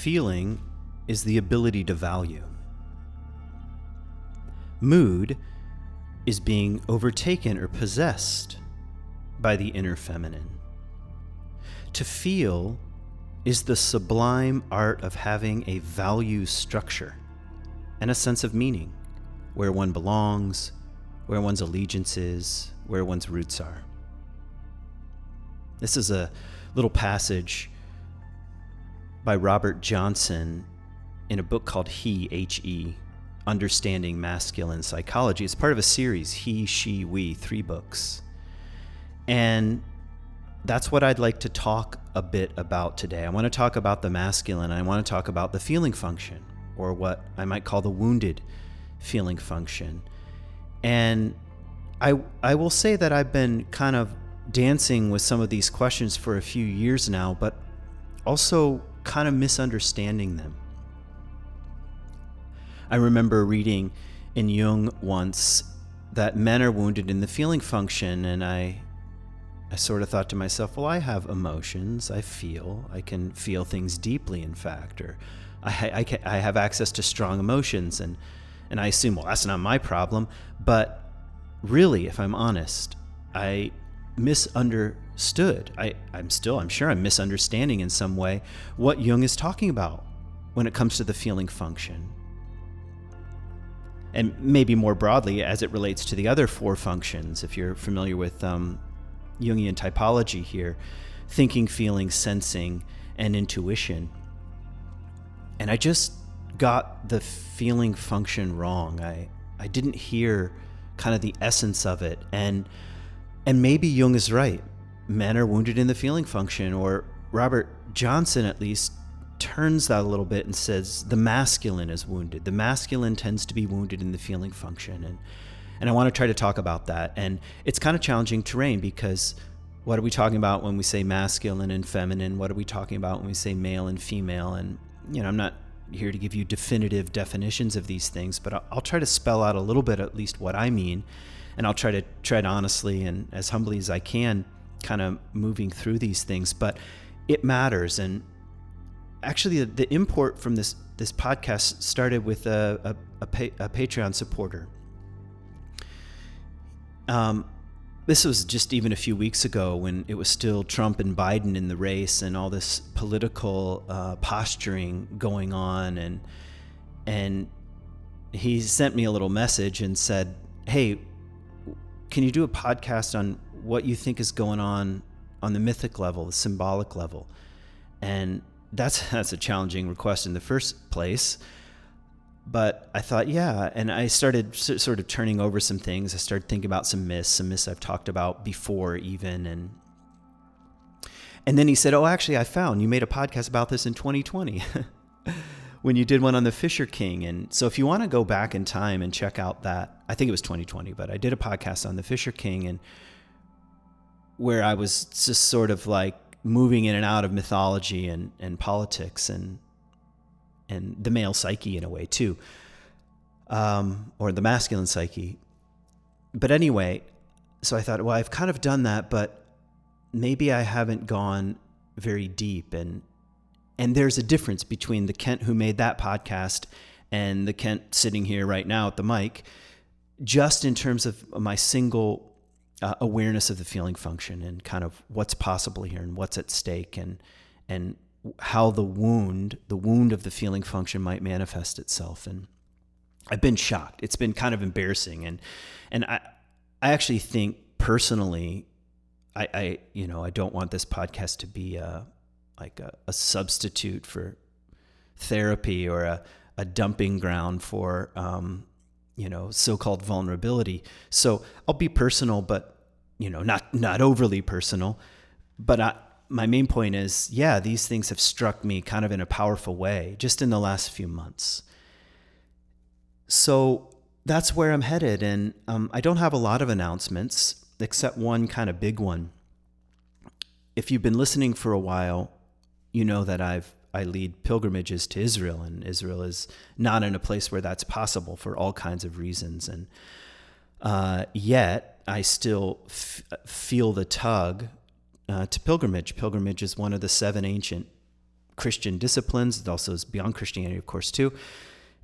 feeling is the ability to value. Mood is being overtaken or possessed by the inner feminine. To feel is the sublime art of having a value structure and a sense of meaning, where one belongs, where one's allegiance is, where one's roots are. This is a little passage by Robert Johnson in a book called He, H-E, Understanding Masculine Psychology. It's part of a series, He, She, We, 3 books. And that's what I'd like to talk a bit about today. I want to talk about the masculine. I want to talk about the feeling function, or what I might call the wounded feeling function. And I will say that I've been kind of dancing with some of these questions for a few years now, but also kind of misunderstanding them. I remember reading in Jung once that men are wounded in the feeling function, and I sort of thought to myself, well, I have emotions, I can feel things deeply, in fact, or I have access to strong emotions, and I assume, well, that's not my problem. But really, if I'm honest, I misunderstood. I'm sure I'm misunderstanding in some way what Jung is talking about when it comes to the feeling function. And maybe more broadly, as it relates to the other 4 functions, if you're familiar with Jungian typology here, thinking, feeling, sensing, and intuition. And I just got the feeling function wrong. I didn't hear kind of the essence of it. And maybe Jung is right. Men are wounded in the feeling function, or Robert Johnson at least turns that a little bit and says the masculine is wounded. The masculine tends to be wounded in the feeling function. And I want to try to talk about that. And it's kind of challenging terrain, because what are we talking about when we say masculine and feminine? What are we talking about when we say male and female? And, I'm not here to give you definitive definitions of these things, but I'll try to spell out a little bit, at least what I mean. And I'll try to tread honestly and as humbly as I can, kind of moving through these things. But it matters. And actually, the import from this podcast started with a Patreon supporter. This was just even a few weeks ago, when it was still Trump and Biden in the race, and all this political posturing going on. And he sent me a little message and said, hey, can you do a podcast on what you think is going on the mythic level, the symbolic level? And that's a challenging request in the first place. But I thought, yeah, and I started sort of turning over some things. I started thinking about some myths I've talked about before even. And then he said, oh, actually, I found you made a podcast about this in 2020 when you did one on the Fisher King. And so if you want to go back in time and check out that, I think it was 2020, but I did a podcast on the Fisher King, and where I was just sort of like moving in and out of mythology and politics and the male psyche in a way too, or the masculine psyche. But anyway, so I thought, well, I've kind of done that, but maybe I haven't gone very deep. And there's a difference between the Kent who made that podcast and the Kent sitting here right now at the mic, just in terms of my single awareness of the feeling function and kind of what's possible here and what's at stake, and how the wound of the feeling function might manifest itself. And I've been shocked. It's been kind of embarrassing. And I actually think personally, I don't want this podcast to be a substitute for therapy, or a dumping ground for, so-called vulnerability. So I'll be personal, but, not overly personal. But my main point is, yeah, these things have struck me kind of in a powerful way just in the last few months. So that's where I'm headed. And I don't have a lot of announcements, except one kind of big one. If you've been listening for a while, you know that I lead pilgrimages to Israel, and Israel is not in a place where that's possible for all kinds of reasons. And yet I still feel the tug to pilgrimage. Pilgrimage is one of the 7 ancient Christian disciplines. It also is beyond Christianity, of course, too.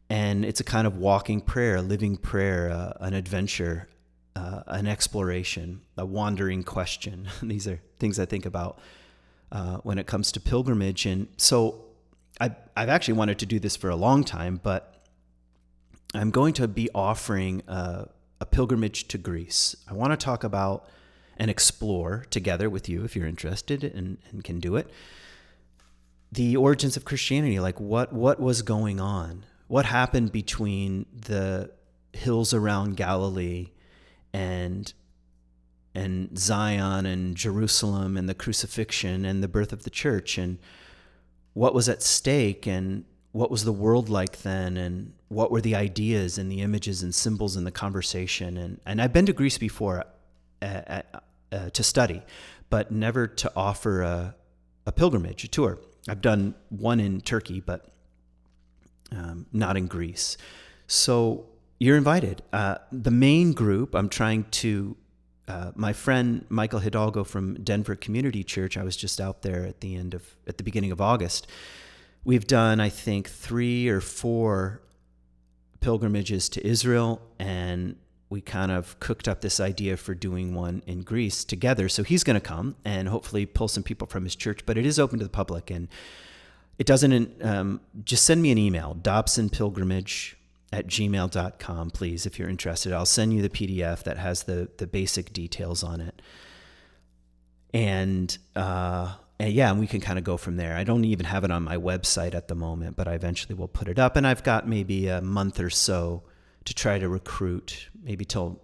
And it's a kind of walking prayer, a living prayer, an adventure, an exploration, a wandering question. These are things I think about when it comes to pilgrimage. And so I've actually wanted to do this for a long time, but I'm going to be offering a pilgrimage to Greece. I want to talk about and explore together with you, if you're interested and can do it, the origins of Christianity. Like what was going on? What happened between the hills around Galilee and Zion and Jerusalem and the crucifixion and the birth of the church, and what was at stake, and what was the world like then, and what were the ideas and the images and symbols in the conversation. And I've been to Greece before to study, but never to offer a pilgrimage, a tour. I've done one in Turkey, but not in Greece. So you're invited. The main group, I'm trying to, my friend Michael Hidalgo from Denver Community Church, I was just out there at the beginning of August. We've done, I think, 3 or 4 pilgrimages to Israel, and we kind of cooked up this idea for doing one in Greece together. So he's going to come and hopefully pull some people from his church, but it is open to the public. And it doesn't, just send me an email, dobsonpilgrimage@gmail.com, please, if you're interested. I'll send you the PDF that has the basic details on it. And yeah, and we can kind of go from there. I don't even have it on my website at the moment, but I eventually will put it up. And I've got maybe a month or so to try to recruit, maybe till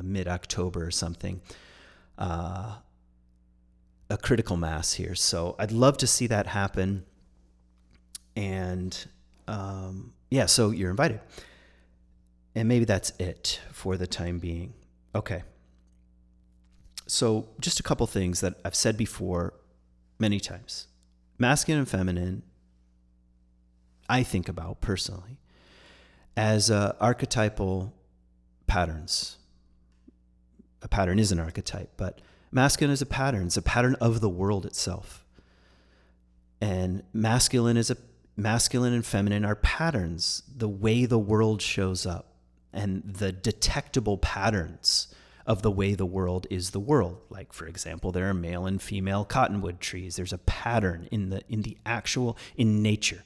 mid-October or something, a critical mass here. So I'd love to see that happen. And yeah, so you're invited. And maybe that's it for the time being. Okay. So just a couple things that I've said before many times. Masculine and feminine, I think about personally as archetypal patterns. A pattern is an archetype, but masculine is a pattern. It's a pattern of the world itself. And masculine and feminine are patterns, the way the world shows up and the detectable patterns of the way the world is the world. Like, for example, there are male and female cottonwood trees. There's a pattern in nature.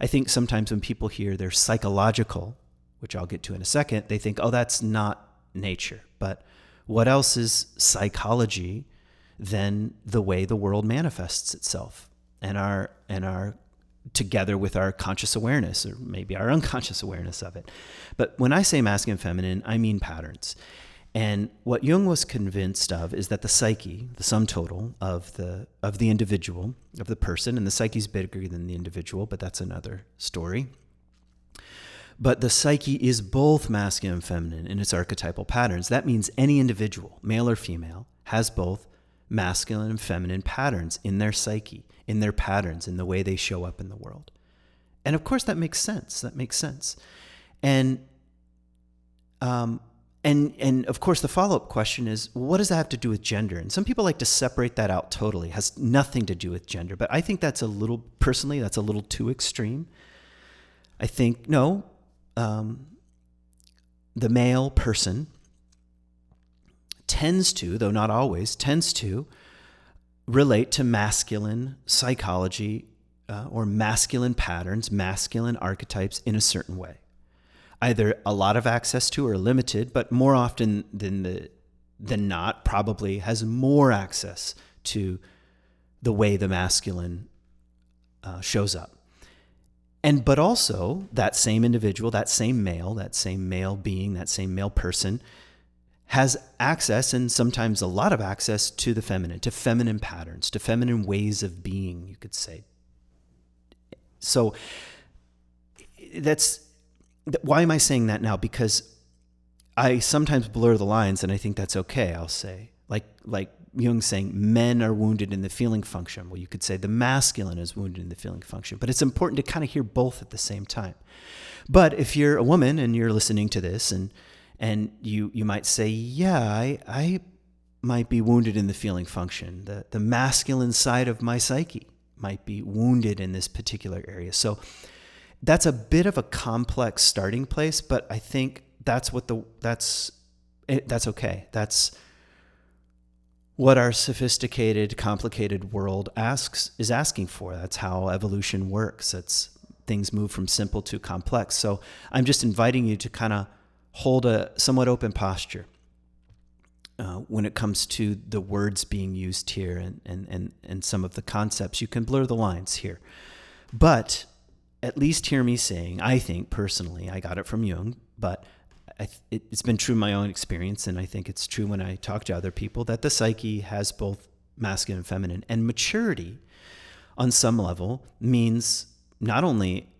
I think sometimes when people hear they're psychological, which I'll get to in a second, they think, oh, that's not nature. But what else is psychology than the way the world manifests itself and our together with our conscious awareness, or maybe our unconscious awareness of it. But when I say masculine and feminine, I mean patterns. And what Jung was convinced of is that the psyche, the sum total of the individual, of the person, and the psyche is bigger than the individual, but that's another story. But the psyche is both masculine and feminine in its archetypal patterns. That means any individual, male or female, has both masculine and feminine patterns in their psyche, in their patterns, in the way they show up in the world. And of course that makes sense. And of course, the follow-up question is, what does that have to do with gender? And some people like to separate that out totally. It has nothing to do with gender. But I think that's a little too extreme. I think, no, the male person tends to, though not always, relate to masculine psychology or masculine patterns, masculine archetypes in a certain way. Either a lot of access to or limited, but more often than not, probably has more access to the way the masculine shows up. But also that same individual, that same male being, that same male person has access, and sometimes a lot of access, to the feminine, to feminine patterns, to feminine ways of being, you could say. So why am I saying that now? Because I sometimes blur the lines, and I think that's okay, I'll say. Like Jung saying, men are wounded in the feeling function. Well, you could say the masculine is wounded in the feeling function. But it's important to kind of hear both at the same time. But if you're a woman and you're listening to this, and you might say, yeah, I might be wounded in the feeling function, the masculine side of my psyche might be wounded in this particular area. So that's a bit of a complex starting place, but I think that's okay. That's what our sophisticated, complicated world is asking for. That's how evolution works. Things move from simple to complex. So I'm just inviting you to kind of hold a somewhat open posture when it comes to the words being used here and some of the concepts. You can blur the lines here. But at least hear me saying, I think personally, I got it from Jung, but it's been true in my own experience, and I think it's true when I talk to other people, that the psyche has both masculine and feminine. And maturity, on some level, means not only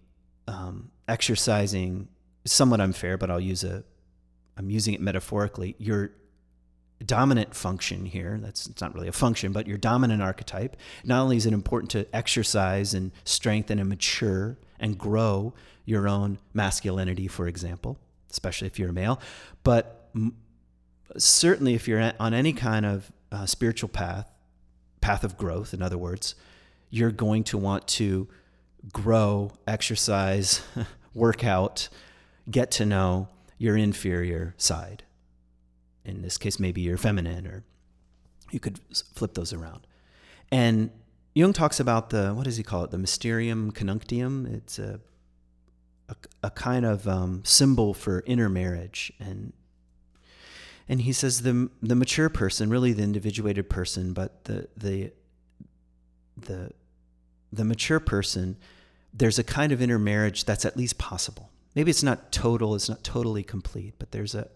exercising, somewhat unfair, but I'm using it metaphorically, your dominant function here. It's not really a function, but your dominant archetype. Not only is it important to exercise and strengthen and mature and grow your own masculinity, for example, especially if you're a male, but certainly if you're on any kind of spiritual path of growth, in other words, you're going to want to grow, exercise, work out, get to know your inferior side. In this case, maybe you're feminine, or you could flip those around. And Jung talks about what does he call it? The mysterium canunctium. It's a kind of symbol for intermarriage. And he says the mature person, really the individuated person, but the mature person, there's a kind of intermarriage that's at least possible. Maybe it's not total, it's not totally complete, but there's a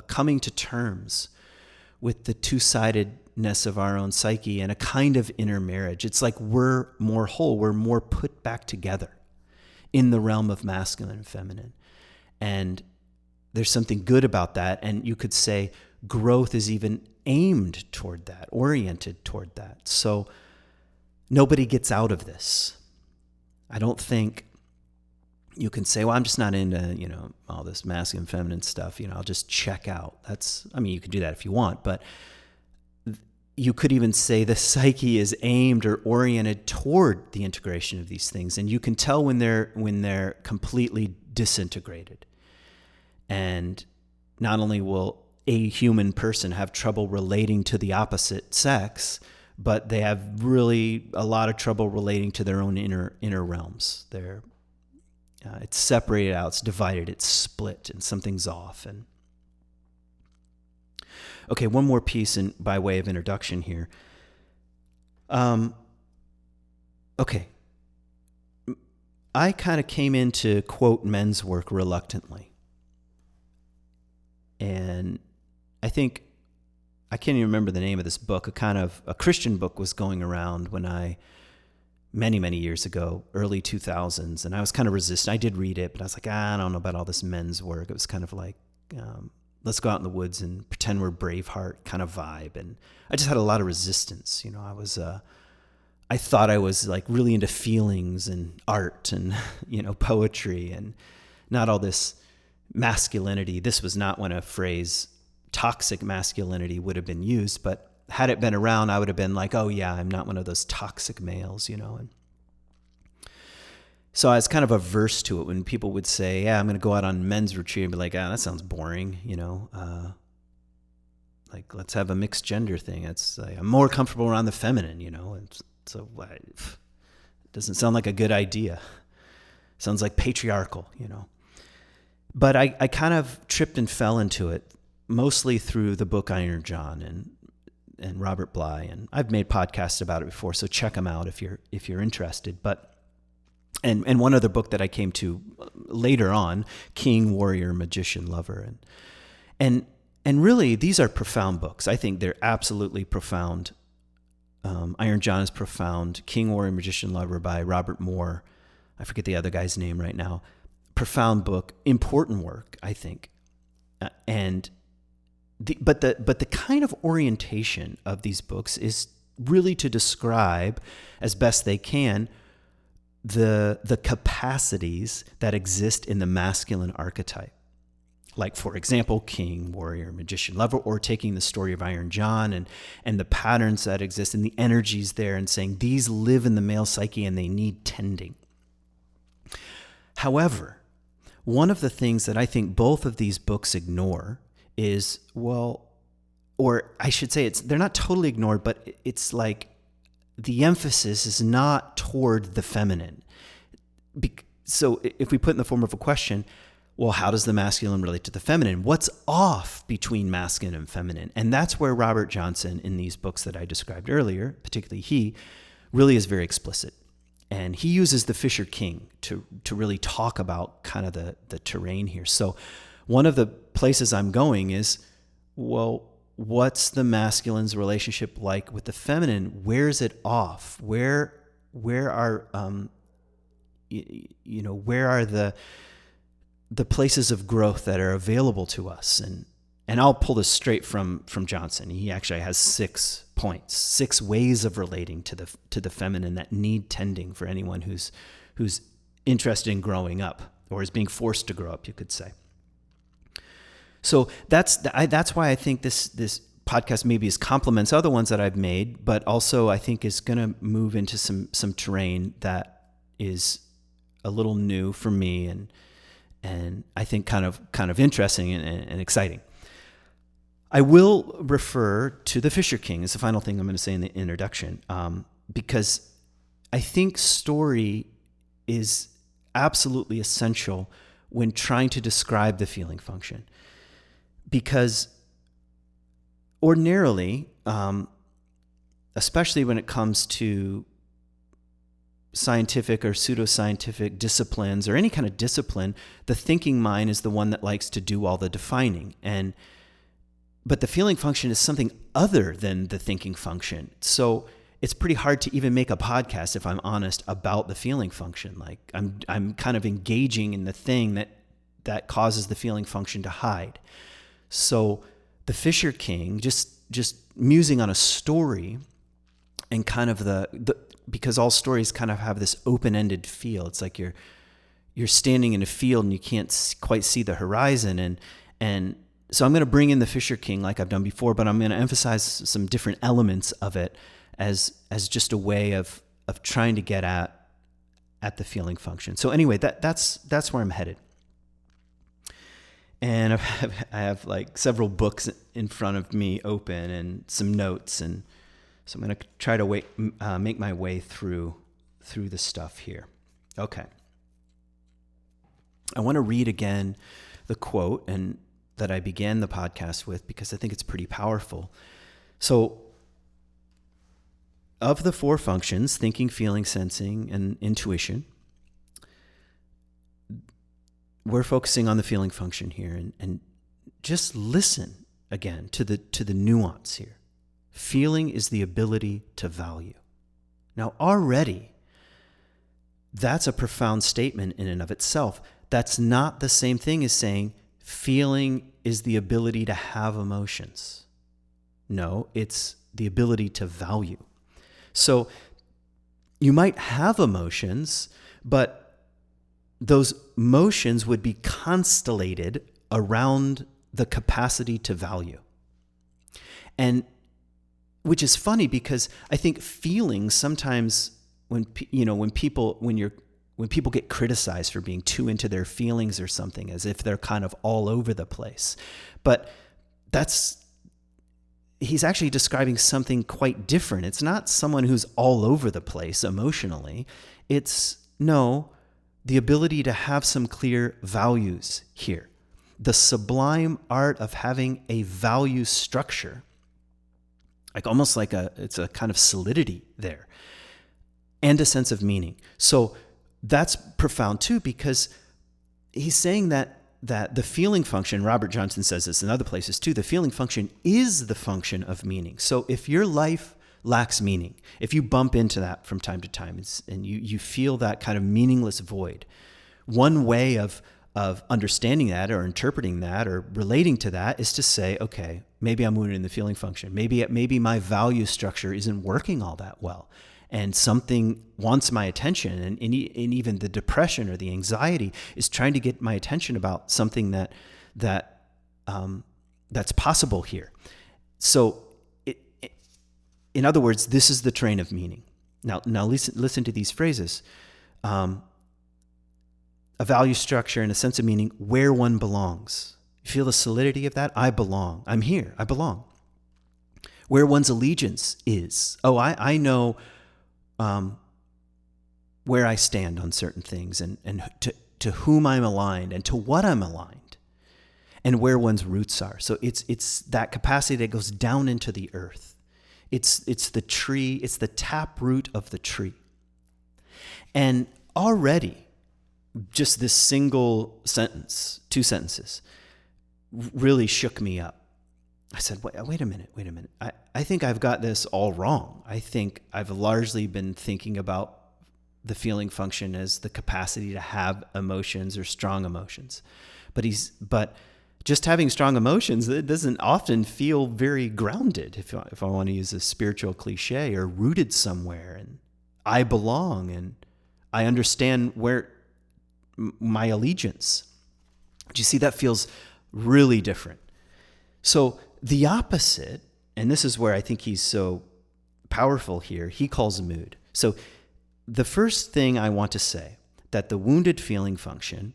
coming to terms with the two-sidedness of our own psyche and a kind of intermarriage. It's like we're more whole, we're more put back together in the realm of masculine and feminine. And there's something good about that. And you could say growth is even aimed toward that, oriented toward that. So nobody gets out of this. I don't think you can say, well, I'm just not into, all this masculine, feminine stuff. I'll just check out. You can do that if you want, but you could even say the psyche is aimed or oriented toward the integration of these things. And you can tell when they're completely disintegrated. And not only will a human person have trouble relating to the opposite sex, but they have really a lot of trouble relating to their own inner realms. It's separated out, it's divided, it's split, and something's off. And okay, one more piece by way of introduction here. Okay, I kind of came into, quote, men's work reluctantly. And I think, I can't even remember the name of this book, a Christian book was going around when many, many years ago, early 2000s, and I was kind of resistant. I did read it, but I was like, I don't know about all this men's work. It was kind of like, let's go out in the woods and pretend we're Braveheart kind of vibe. And I just had a lot of resistance. I thought I was like really into feelings and art and, poetry and not all this masculinity. This was not when a phrase toxic masculinity would have been used, but had it been around, I would have been like, oh yeah, I'm not one of those toxic males, And so I was kind of averse to it when people would say, yeah, I'm going to go out on men's retreat, and be like, that sounds boring, like let's have a mixed gender thing. It's like, I'm more comfortable around the feminine, And so it doesn't sound like a good idea. Sounds like patriarchal, But I kind of tripped and fell into it, mostly through the book Iron John and Robert Bly, and I've made podcasts about it before, so check them out if you're interested. But and one other book that I came to later on, King, Warrior, Magician, Lover, and really these are profound books. I think they're absolutely profound. Iron John is profound. King, Warrior, Magician, Lover by Robert Moore. I forget the other guy's name right now. Profound book, important work, I think, But the kind of orientation of these books is really to describe, as best they can, the capacities that exist in the masculine archetype. Like, for example, king, warrior, magician, lover, or taking the story of Iron John and the patterns that exist and the energies there and saying these live in the male psyche and they need tending. However, one of the things that I think both of these books ignore is, well, or I should say they're not totally ignored, but it's like the emphasis is not toward the feminine. So if we put it in the form of a question, well, how does the masculine relate to the feminine? What's off between masculine and feminine? And that's where Robert Johnson, in these books that I described earlier, particularly he, really is very explicit. And he uses the Fisher King to really talk about kind of the terrain here. So one of the places I'm going is, well, what's the masculine's relationship like with the feminine? Where is it off? Where are where are the places of growth that are available to us? And I'll pull this straight from Johnson. He actually has 6 points, 6 ways of relating to the feminine that need tending for anyone who's interested in growing up or is being forced to grow up, you could say. So that's why I think this podcast maybe complements other ones that I've made, but also I think is going to move into some terrain that is a little new for me and I think kind of interesting and exciting. I will refer to the Fisher King as the final thing I'm going to say in the introduction, because I think story is absolutely essential when trying to describe the feeling function. Because ordinarily, especially when it comes to scientific or pseudoscientific disciplines or any kind of discipline, the thinking mind is the one that likes to do all the defining. But the feeling function is something other than the thinking function. So it's pretty hard to even make a podcast, if I'm honest, about the feeling function. Like I'm kind of engaging in the thing that causes the feeling function to hide. So the Fisher King, just musing on a story and kind of because all stories kind of have this open-ended feel. It's like you're standing in a field and you can't quite see the horizon. And so I'm going to bring in the Fisher King like I've done before, but I'm going to emphasize some different elements of it as just a way of trying to get at the feeling function. So anyway, that's where I'm headed. And I have like several books in front of me open and some notes, and so I'm going to try to make my way through the stuff here. Okay. I want to read again the quote and that I began the podcast with because I think it's pretty powerful. So, of the 4 functions, thinking, feeling, sensing, and intuition, we're focusing on the feeling function here, and just listen again to the nuance here. Feeling is the ability to value. Now, already, that's a profound statement in and of itself. That's not the same thing as saying feeling is the ability to have emotions. No, it's the ability to value. So you might have emotions, but those emotions would be constellated around the capacity to value. And which is funny because I think feelings sometimes when people get criticized for being too into their feelings or something, as if they're kind of all over the place. But he's actually describing something quite different. It's not someone who's all over the place emotionally. It's the ability to have some clear values here. The sublime art of having a value structure, it's a kind of solidity there, and a sense of meaning. So that's profound too, because he's saying that the feeling function, Robert Johnson says this in other places too, the feeling function is the function of meaning. So if your life lacks meaning, if you bump into that from time to time and you feel that kind of meaningless void, one way of understanding that or interpreting that or relating to that is to say, okay, maybe I'm wounded in the feeling function. Maybe my value structure isn't working all that well. And something wants my attention, and even the depression or the anxiety is trying to get my attention about something that that that's possible here. So, in other words, this is the train of meaning. Now listen to these phrases. A value structure and a sense of meaning where one belongs. You feel the solidity of that? I belong. I'm here. I belong. Where one's allegiance is. Oh, I know where I stand on certain things and to whom I'm aligned and to what I'm aligned and where one's roots are. So it's that capacity that goes down into the earth. It's the tree, it's the tap root of the tree. And already, just this single sentence, 2 sentences, really shook me up. I said, wait a minute. I think I've got this all wrong. I think I've largely been thinking about the feeling function as the capacity to have emotions or strong emotions. But just having strong emotions, it doesn't often feel very grounded, if I want to use a spiritual cliche, or rooted somewhere. And I belong and I understand where my allegiance. Do you see, that feels really different. So the opposite, and this is where I think he's so powerful here, he calls mood. So the first thing I want to say, that the wounded feeling function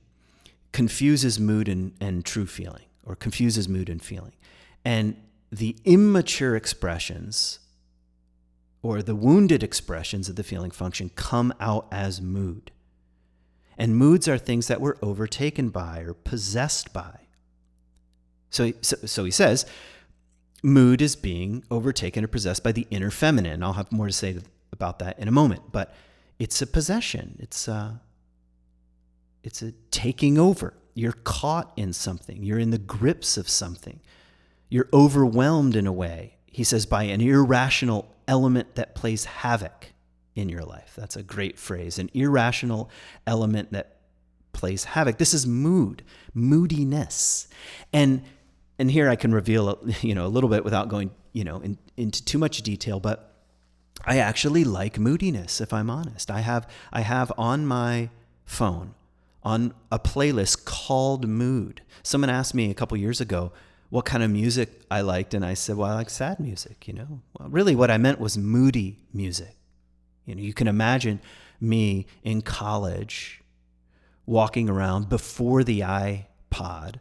confuses mood and true feeling, or confuses mood and feeling. And the immature expressions, or the wounded expressions of the feeling function, come out as mood. And moods are things that we're overtaken by or possessed by. So he says, mood is being overtaken or possessed by the inner feminine. I'll have more to say about that in a moment, but it's a possession. It's a taking over. You're caught in something. You're in the grips of something. You're overwhelmed in a way, he says, by an irrational element that plays havoc in your life. That's a great phrase, an irrational element that plays havoc. This is mood, moodiness. And here I can reveal, a little bit without going, into too much detail, but I actually like moodiness, if I'm honest. I have on my phone, on a playlist called Mood. Someone asked me a couple years ago what kind of music I liked, and I said, well, I like sad music, Well, really what I meant was moody music. You can imagine me in college walking around before the iPod,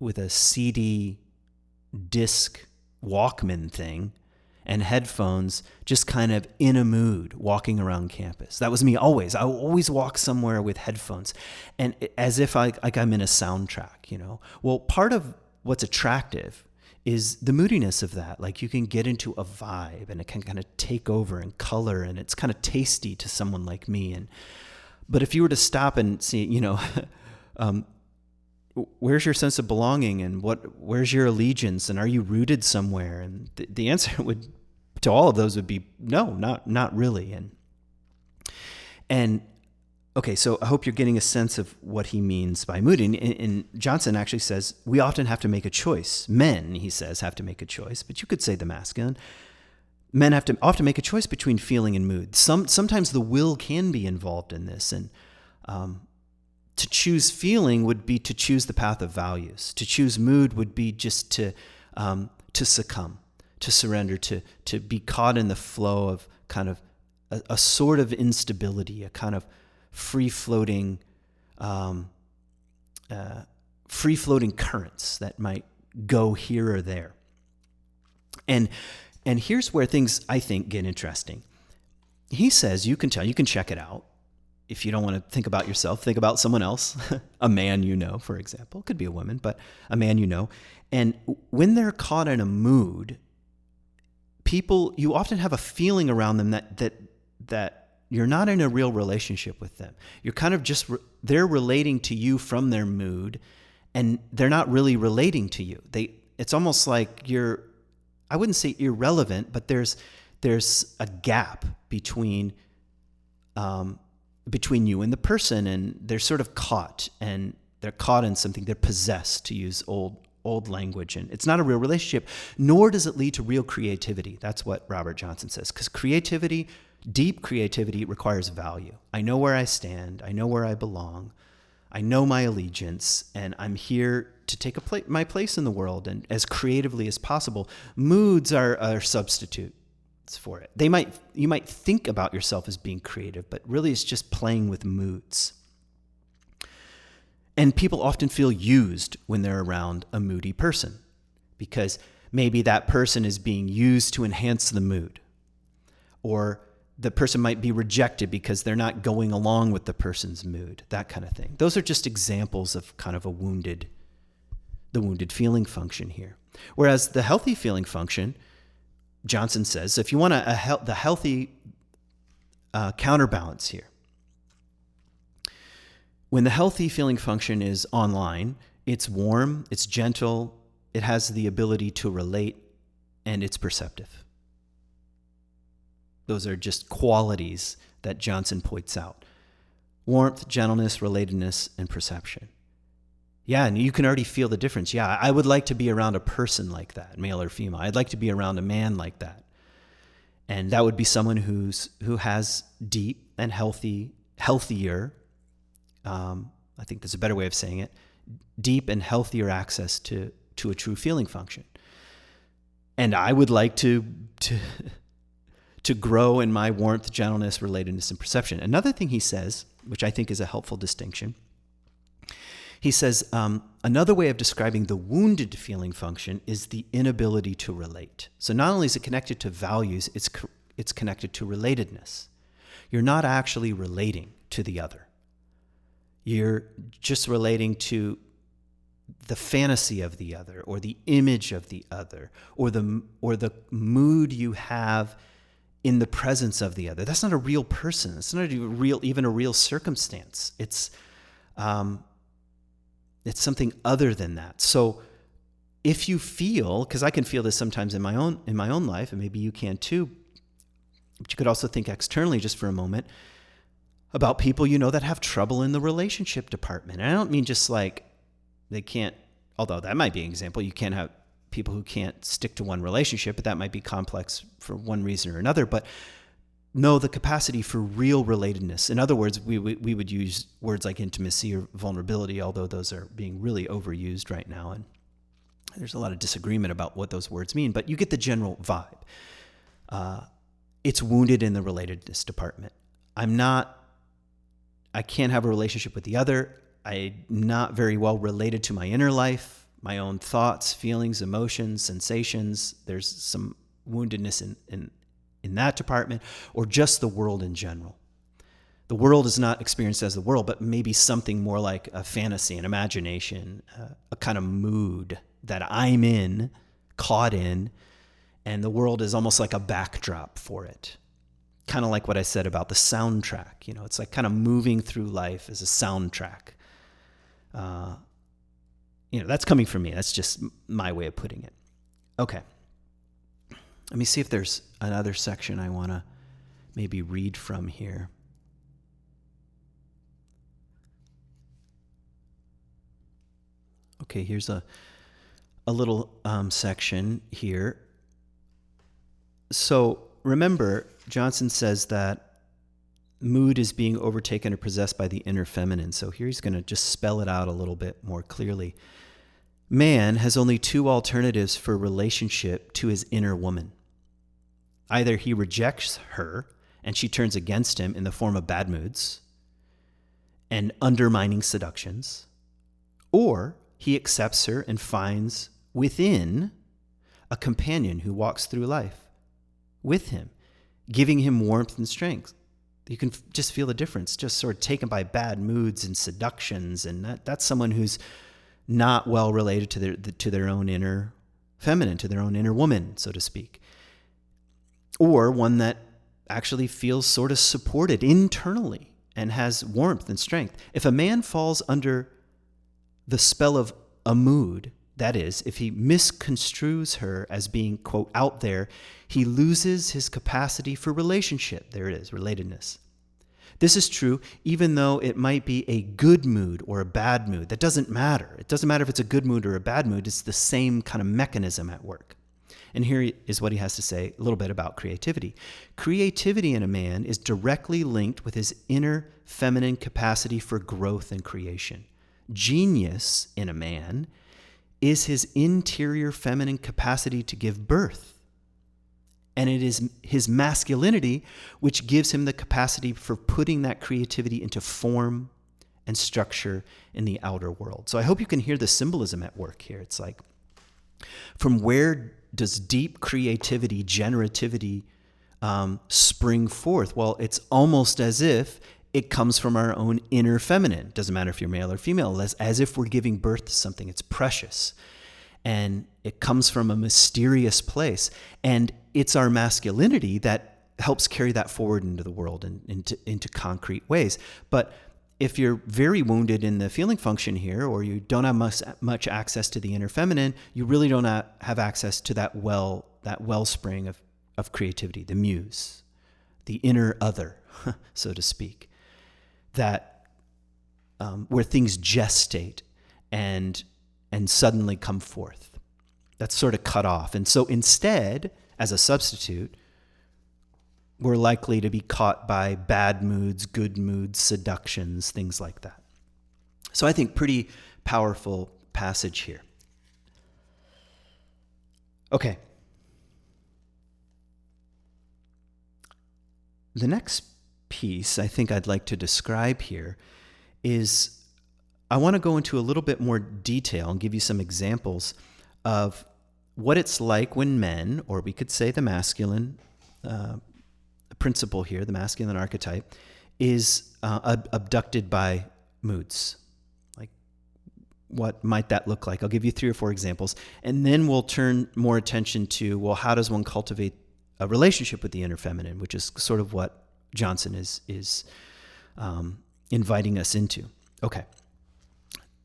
with a CD disc Walkman thing and headphones, just kind of in a mood, walking around campus. That was me always. I always walk somewhere with headphones, and as if I'm in a soundtrack, Well, part of what's attractive is the moodiness of that. Like, you can get into a vibe and it can kind of take over and color, and it's kind of tasty to someone like me. But if you were to stop and see, where's your sense of belonging, and where's your allegiance, and are you rooted somewhere? And the answer to all of those would be no, not really. And okay, so I hope you're getting a sense of what he means by mood. And Johnson actually says we often have to make a choice. Men, he says, have to make a choice, but you could say the masculine. Men have to often make a choice between feeling and mood. Sometimes the will can be involved in this, and to choose feeling would be to choose the path of values. To choose mood would be just to succumb, to surrender, to be caught in the flow of kind of a sort of instability, a kind of free-floating currents that might go here or there. And here's where things, I think, get interesting. He says you can check it out. If you don't want to think about yourself, think about someone else, a man for example. It could be a woman, but a man And when they're caught in a mood, you often have a feeling around them that you're not in a real relationship with them. You're kind of just, they're relating to you from their mood, and they're not really relating to you. It's almost like I wouldn't say irrelevant, but there's a gap between you and the person, and they're sort of caught, and they're caught in something. They're possessed, to use old language, and it's not a real relationship, nor does it lead to real creativity. That's what Robert Johnson says, because deep creativity requires value. I know where I stand. I know where I belong. I know my allegiance, and I'm here to take my place in the world and as creatively as possible. Moods are substitutes for it. You might think about yourself as being creative, but really it's just playing with moods. And people often feel used when they're around a moody person, because maybe that person is being used to enhance the mood, or the person might be rejected because they're not going along with the person's mood, that kind of thing. Those are just examples of kind of the wounded feeling function here. Whereas the healthy feeling function, Johnson says, if you want the healthy counterbalance here, when the healthy feeling function is online, it's warm, it's gentle, it has the ability to relate, and it's perceptive. Those are just qualities that Johnson points out. Warmth, gentleness, relatedness, and perception. Yeah, and you can already feel the difference. Yeah, I would like to be around a person like that, male or female. I'd like to be around a man like that. And that would be someone who has deep and healthier, I think there's a better way of saying it, deep and healthier access to a true feeling function. And I would like to grow in my warmth, gentleness, relatedness, and perception. Another thing he says, which I think is a helpful distinction, he says, another way of describing the wounded feeling function is the inability to relate. So not only is it connected to values, it's connected to relatedness. You're not actually relating to the other. You're just relating to the fantasy of the other, or the image of the other, or the mood you have in the presence of the other. That's not a real person. It's not even a real circumstance. It's something other than that. So if you feel, because I can feel this sometimes in my own life, and maybe you can too, but you could also think externally just for a moment about people that have trouble in the relationship department. And I don't mean just like they can't, although that might be an example. You can't have people who can't stick to one relationship, but that might be complex for one reason or another. But no, the capacity for real relatedness. In other words, we would use words like intimacy or vulnerability, although those are being really overused right now. And there's a lot of disagreement about what those words mean, but you get the general vibe. It's wounded in the relatedness department. I can't have a relationship with the other. I'm not very well related to my inner life, my own thoughts, feelings, emotions, sensations. There's some woundedness in that department, or just the world in general. The world is not experienced as the world, but maybe something more like a fantasy, an imagination, a kind of mood that I'm in, caught in, and the world is almost like a backdrop for it. Kind of like what I said about the soundtrack. It's like kind of moving through life as a soundtrack. That's coming from me. That's just my way of putting it. Okay. Let me see if there's another section I want to maybe read from here. Okay, here's a little section here. So remember, Johnson says that mood is being overtaken or possessed by the inner feminine. So here he's going to just spell it out a little bit more clearly. Man has only two alternatives for relationship to his inner woman. Either he rejects her and she turns against him in the form of bad moods and undermining seductions, or he accepts her and finds within a companion who walks through life with him, giving him warmth and strength. You can just feel the difference, just sort of taken by bad moods and seductions, and that's someone who's not well related to their own inner feminine, to their own inner woman, so to speak. Or one that actually feels sort of supported internally and has warmth and strength. If a man falls under the spell of a mood, that is, if he misconstrues her as being, quote, out there, he loses his capacity for relationship. There it is, relatedness. This is true even though it might be a good mood or a bad mood. That doesn't matter. It doesn't matter if it's a good mood or a bad mood. It's the same kind of mechanism at work. And here is what he has to say a little bit about creativity. Creativity in a man is directly linked with his inner feminine capacity for growth and creation. Genius in a man is his interior feminine capacity to give birth. And it is his masculinity which gives him the capacity for putting that creativity into form and structure in the outer world. So I hope you can hear the symbolism at work here. It's like, from where does deep creativity, generativity spring forth? Well, it's almost as if it comes from our own inner feminine. Doesn't matter if you're male or female, as if we're giving birth to something. It's precious. And it comes from a mysterious place. And it's our masculinity that helps carry that forward into the world and into concrete ways. But if you're very wounded in the feeling function here, or you don't have much access to the inner feminine, you really don't have access to that wellspring of creativity, the muse, the inner other, so to speak, that where things gestate and suddenly come forth. That's sort of cut off. And so instead, as a substitute, we're likely to be caught by bad moods, good moods, seductions, things like that. So I think pretty powerful passage here. Okay. The next piece I think I'd like to describe here is I want to go into a little bit more detail and give you some examples of what it's like when men, or we could say the masculine principle here, the masculine archetype, is abducted by moods. Like, what might that look like? I'll give you 3 or 4 examples, and then we'll turn more attention to, well, how does one cultivate a relationship with the inner feminine, which is sort of what Johnson is inviting us into. Okay.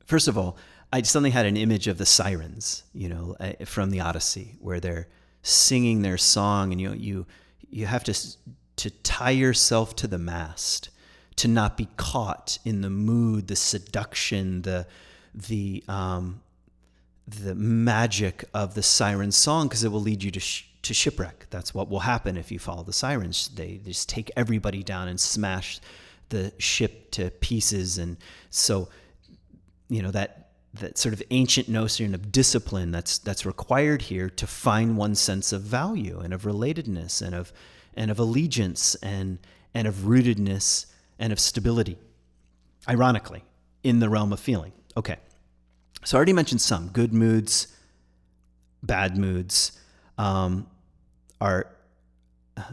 First of all, I suddenly had an image of the sirens, from the Odyssey, where they're singing their song, and you have to tie yourself to the mast, to not be caught in the mood, the seduction, the magic of the siren song, because it will lead you to shipwreck. That's what will happen if you follow the sirens. They just take everybody down and smash the ship to pieces. And so, that sort of ancient notion of discipline that's required here to find one's sense of value and of relatedness and of allegiance and of rootedness and of stability, ironically, in the realm of feeling. Okay. So I already mentioned some good moods, bad moods, are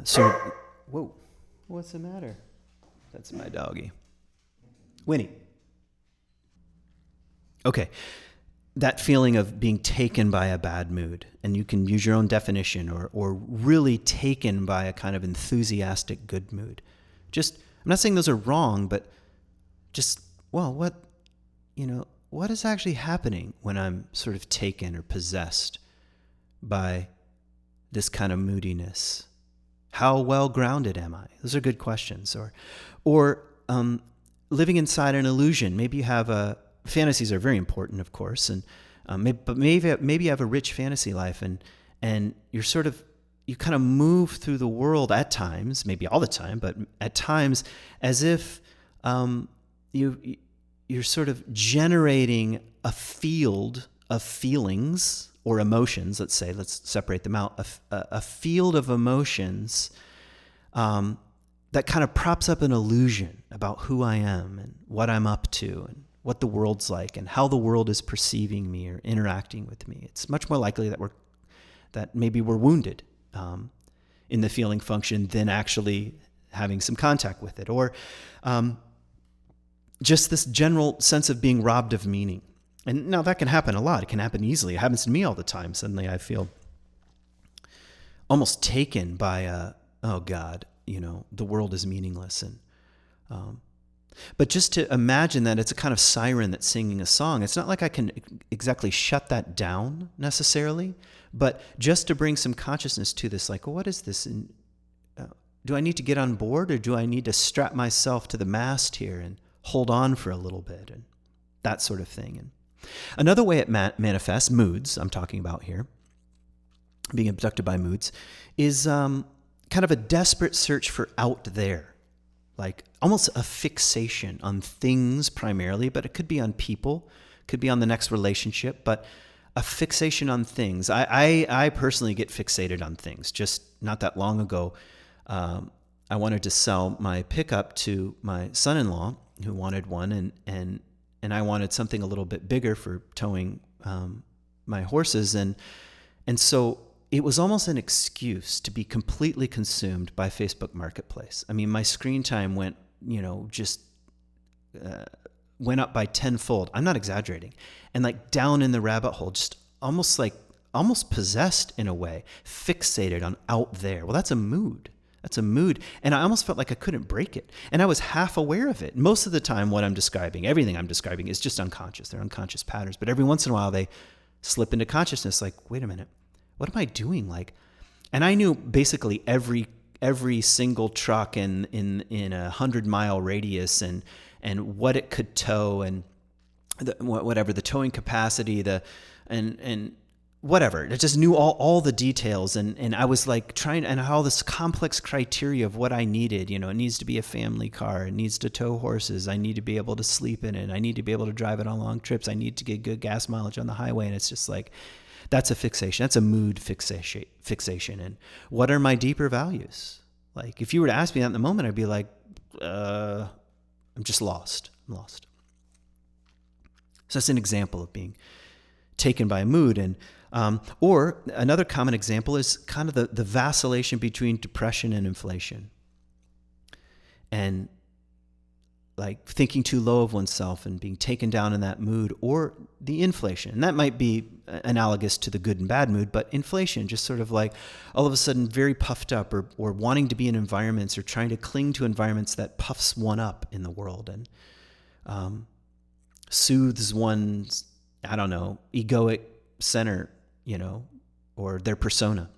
sort of, whoa, what's the matter? That's my doggy. Winnie. Okay. That feeling of being taken by a bad mood, and you can use your own definition, or really taken by a kind of enthusiastic good mood. I'm not saying those are wrong, but just, well, what is actually happening when I'm sort of taken or possessed by this kind of moodiness? How well grounded am I? Those are good questions. Or living inside an illusion. Maybe you have fantasies are very important, of course, but maybe you have a rich fantasy life, and you kind of move through the world at times, maybe all the time, but at times as if you're sort of generating a field of feelings or emotions. Let's separate them out. A field of emotions that kind of props up an illusion about who I am and what I'm up to and what the world's like and how the world is perceiving me or interacting with me. It's much more likely that maybe we're wounded in the feeling function than actually having some contact with it, or just this general sense of being robbed of meaning. And now that can happen a lot. It can happen easily. It happens to me all the time. Suddenly I feel almost taken by oh God, the world is meaningless. And but just to imagine that it's a kind of siren that's singing a song, it's not like I can exactly shut that down necessarily, but just to bring some consciousness to this, like, well, what is this? And do I need to get on board, or do I need to strap myself to the mast here and hold on for a little bit, and that sort of thing? And another way it manifests, moods I'm talking about here, being abducted by moods, is kind of a desperate search for out there, like almost a fixation on things primarily, but it could be on people, could be on the next relationship, but a fixation on things. I personally get fixated on things. Just not that long ago, I wanted to sell my pickup to my son-in-law who wanted one, and I wanted something a little bit bigger for towing my horses, and so it was almost an excuse to be completely consumed by Facebook Marketplace. I mean, my screen time went up by tenfold. I'm not exaggerating. And like down in the rabbit hole, just almost possessed in a way, fixated on out there. Well, that's a mood. That's a mood. And I almost felt like I couldn't break it. And I was half aware of it. Most of the time, everything I'm describing is just unconscious. They're unconscious patterns. But every once in a while, they slip into consciousness like, wait a minute, what am I doing? And I knew basically every single truck in a 100-mile radius and what it could tow and whatever the towing capacity, and whatever. I just knew all the details, and I was like trying, and all this complex criteria of what I needed. It needs to be a family car. It needs to tow horses. I need to be able to sleep in it. I need to be able to drive it on long trips. I need to get good gas mileage on the highway. And it's just like, that's a fixation. That's a mood fixation. And what are my deeper values? Like, if you were to ask me that in the moment, I'd be like, I'm just lost. I'm lost. So that's an example of being taken by a mood. And or another common example is kind of the vacillation between depression and inflation. And like thinking too low of oneself and being taken down in that mood, or the inflation. And that might be analogous to the good and bad mood, but inflation, just sort of like all of a sudden very puffed up, or wanting to be in environments or trying to cling to environments that puffs one up in the world and soothes one's, egoic center, or their persona.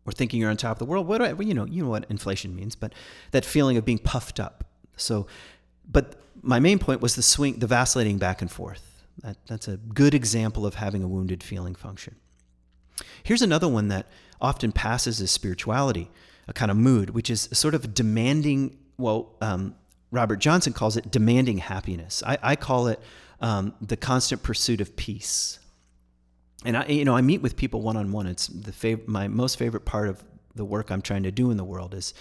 Or thinking you're on top of the world. You know what inflation means, but that feeling of being puffed up. So, but my main point was the vacillating back and forth. That's a good example of having a wounded feeling function. Here's another one that often passes as spirituality, a kind of mood, which is sort of demanding. Robert Johnson calls it demanding happiness. I call it the constant pursuit of peace. And I meet with people one-on-one. It's my most favorite part of the work I'm trying to do in the world is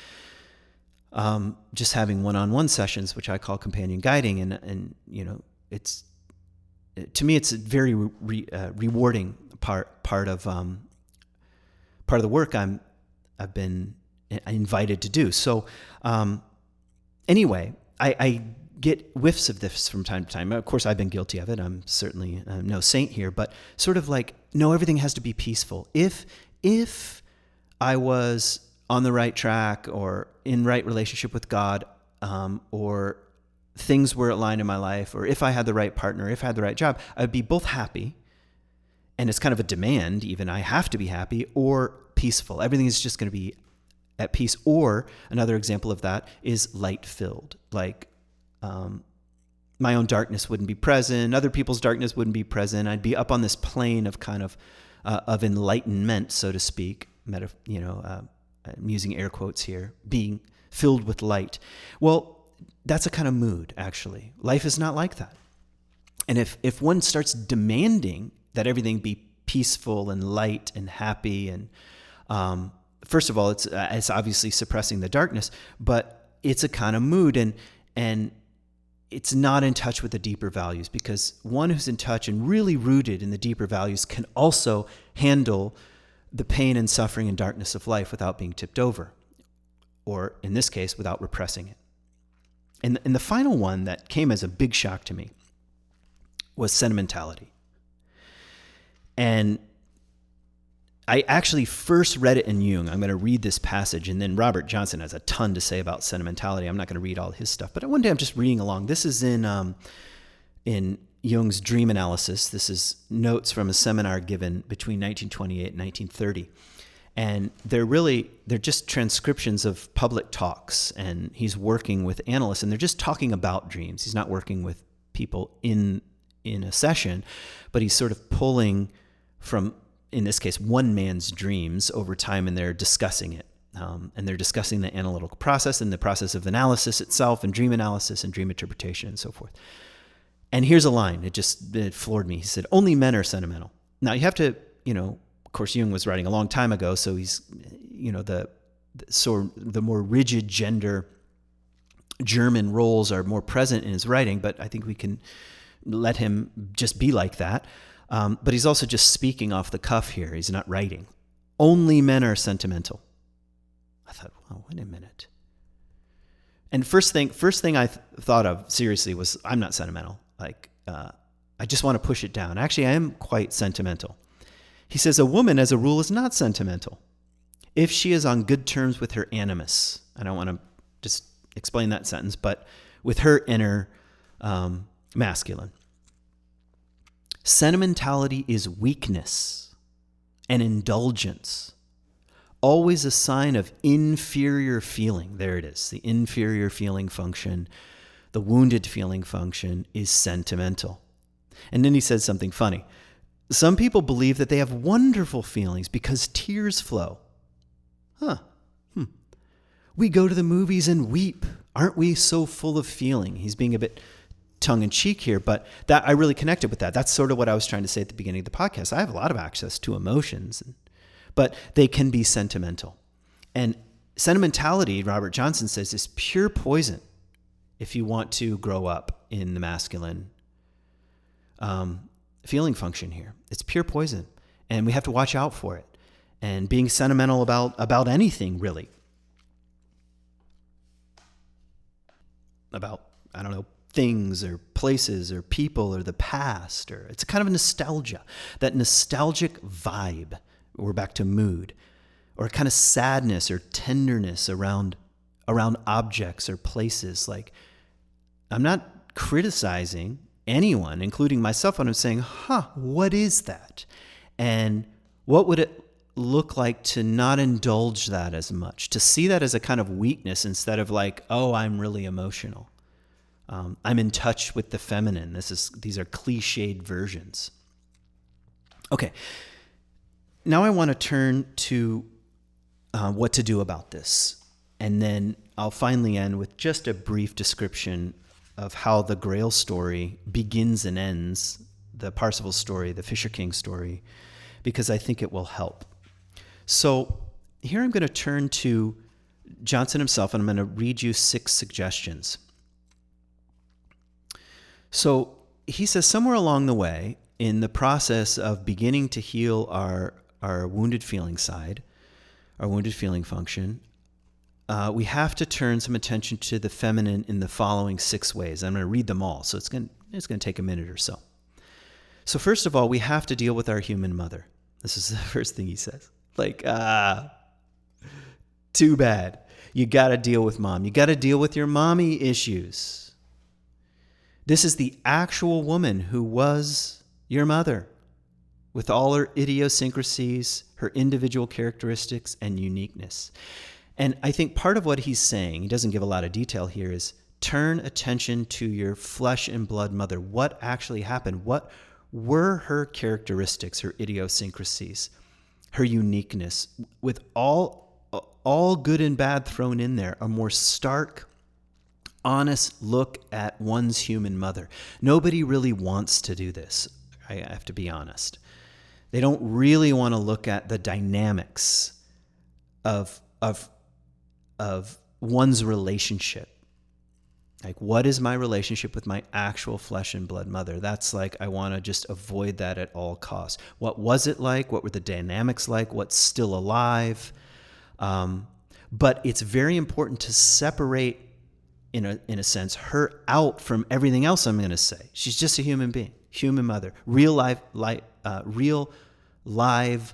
just having one-on-one sessions, which I call companion guiding. And it's, to me, it's a very rewarding part of the work I've been invited to do. So anyway, I get whiffs of this from time to time. Of course, I've been guilty of it. I'm certainly no saint here, but sort of like, no, everything has to be peaceful. If I was on the right track or in right relationship with God, or things were aligned in my life, or if I had the right partner, if I had the right job, I'd be both happy, and it's kind of a demand, even I have to be happy, or peaceful. Everything is just going to be at peace. Or another example of that is light-filled, like my own darkness wouldn't be present. Other people's darkness wouldn't be present. I'd be up on this plane of kind of enlightenment, so to speak. I'm using air quotes here, being filled with light. Well, that's a kind of mood, actually. Life is not like that. And if one starts demanding that everything be peaceful and light and happy, and first of all, it's obviously suppressing the darkness, but it's a kind of mood, and it's not in touch with the deeper values, because one who's in touch and really rooted in the deeper values can also handle the pain and suffering and darkness of life without being tipped over, or in this case, without repressing it. And the final one that came as a big shock to me was sentimentality. And I actually first read it in Jung. I'm going to read this passage, and then Robert Johnson has a ton to say about sentimentality. I'm not going to read all his stuff, but one day I'm just reading along. This is in Jung's Dream Analysis. This is notes from a seminar given between 1928 and 1930. And they're just transcriptions of public talks, and he's working with analysts, and they're just talking about dreams. He's not working with people in a session, but he's sort of pulling from in this case, one man's dreams over time, and they're discussing it. And they're discussing the analytical process and the process of analysis itself and dream analysis and dream interpretation and so forth. And here's a line. It floored me. He said, only men are sentimental. Now you have to, of course, Jung was writing a long time ago. So he's, the more rigid gender German roles are more present in his writing, but I think we can let him just be like that. But he's also just speaking off the cuff here. He's not writing. Only men are sentimental. I thought, well, wait a minute. And first thing I thought of seriously was, I'm not sentimental. I just want to push it down. Actually, I am quite sentimental. He says, a woman, as a rule, is not sentimental if she is on good terms with her animus. I don't want to just explain that sentence, but with her inner masculine. Sentimentality is weakness and indulgence, always a sign of inferior feeling. There it is, the inferior feeling function. The wounded feeling function is sentimental. And then he said something funny. Some people believe that they have wonderful feelings because tears flow. We go to the movies and weep. Aren't we so full of feeling? He's being a bit tongue-in-cheek here, but that I really connected with that. That's sort of what I was trying to say at the beginning of the podcast. I have a lot of access to emotions, but they can be sentimental. And sentimentality, Robert Johnson says, is pure poison if you want to grow up in the masculine feeling function here. It's pure poison, and we have to watch out for it. And being sentimental about anything, really. About, I don't know, things or places or people or the past, or it's a kind of nostalgia, that nostalgic vibe. We're back to mood, or a kind of sadness or tenderness around objects or places. Like, I'm not criticizing anyone, including myself, when I'm saying, what is that? And what would it look like to not indulge that as much, to see that as a kind of weakness instead of like, oh, I'm really emotional. I'm in touch with the feminine. These are cliched versions. Okay. Now I want to turn to what to do about this. And then I'll finally end with just a brief description of how the Grail story begins and ends, the Parsifal story, the Fisher King story, because I think it will help. So here I'm going to turn to Johnson himself, and I'm going to read you 6 suggestions. So he says, somewhere along the way, in the process of beginning to heal our wounded feeling side, our wounded feeling function, we have to turn some attention to the feminine in the following 6 ways. I'm going to read them all, so it's going to take a minute or so. So first of all, we have to deal with our human mother. This is the first thing he says. Too bad. You got to deal with mom. You got to deal with your mommy issues. This is the actual woman who was your mother, with all her idiosyncrasies, her individual characteristics, and uniqueness. And I think part of what he's saying, he doesn't give a lot of detail here, is turn attention to your flesh and blood mother. What actually happened? What were her characteristics, her idiosyncrasies, her uniqueness, with all good and bad thrown in there, a more stark, honest look at one's human mother. Nobody really wants to do this. I have to be honest. They don't really want to look at the dynamics of one's relationship. Like, what is my relationship with my actual flesh and blood mother? That's like, I want to just avoid that at all costs. What was it like? What were the dynamics like? What's still alive? But it's very important to separate, in a sense, her out from everything else I'm going to say. She's just a human being, human mother, real live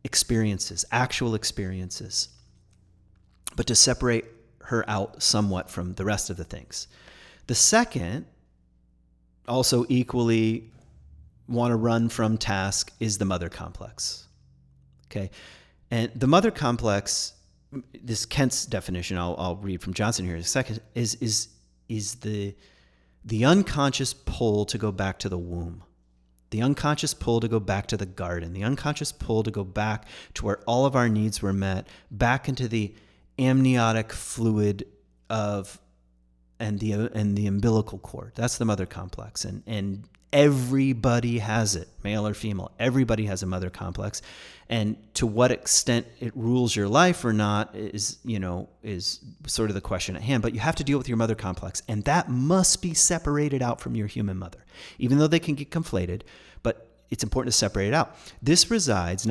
experiences, actual experiences. But to separate her out somewhat from the rest of the things. The second, also equally want to run from task, is the mother complex. Okay, and the mother complex, this Kent's definition, I'll read from Johnson here in a second, is the unconscious pull to go back to the womb. The unconscious pull to go back to the garden, the unconscious pull to go back to where all of our needs were met, back into the amniotic fluid and the umbilical cord. That's the mother complex. And everybody has it, male or female. Everybody has a mother complex. And to what extent it rules your life or not is sort of the question at hand. But you have to deal with your mother complex, and that must be separated out from your human mother, even though they can get conflated. But it's important to separate it out. This resides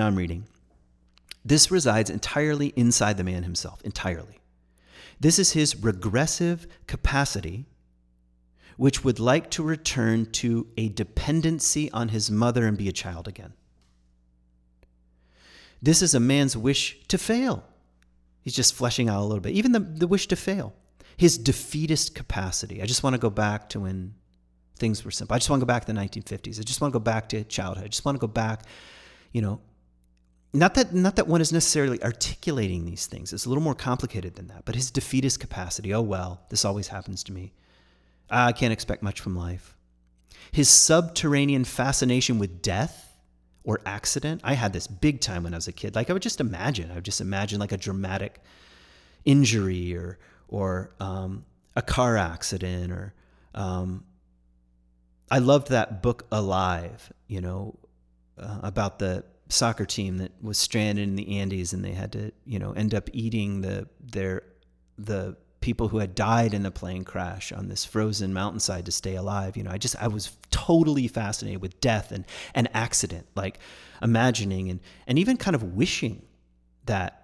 entirely inside the man himself, entirely. This is his regressive capacity, which would like to return to a dependency on his mother and be a child again. This is a man's wish to fail. He's just fleshing out a little bit. Even the wish to fail. His defeatist capacity. I just want to go back to when things were simple. I just want to go back to the 1950s. I just want to go back to childhood. I just want to go back, not that one is necessarily articulating these things. It's a little more complicated than that. But his defeatist capacity. Oh, well, this always happens to me. I can't expect much from life. His subterranean fascination with death or accident. I had this big time when I was a kid. Like I would just imagine like a dramatic injury or a car accident or I loved that book Alive, about the soccer team that was stranded in the Andes and they had to, end up eating the people who had died in the plane crash on this frozen mountainside to stay alive. I was totally fascinated with death and accident, like imagining and even kind of wishing that,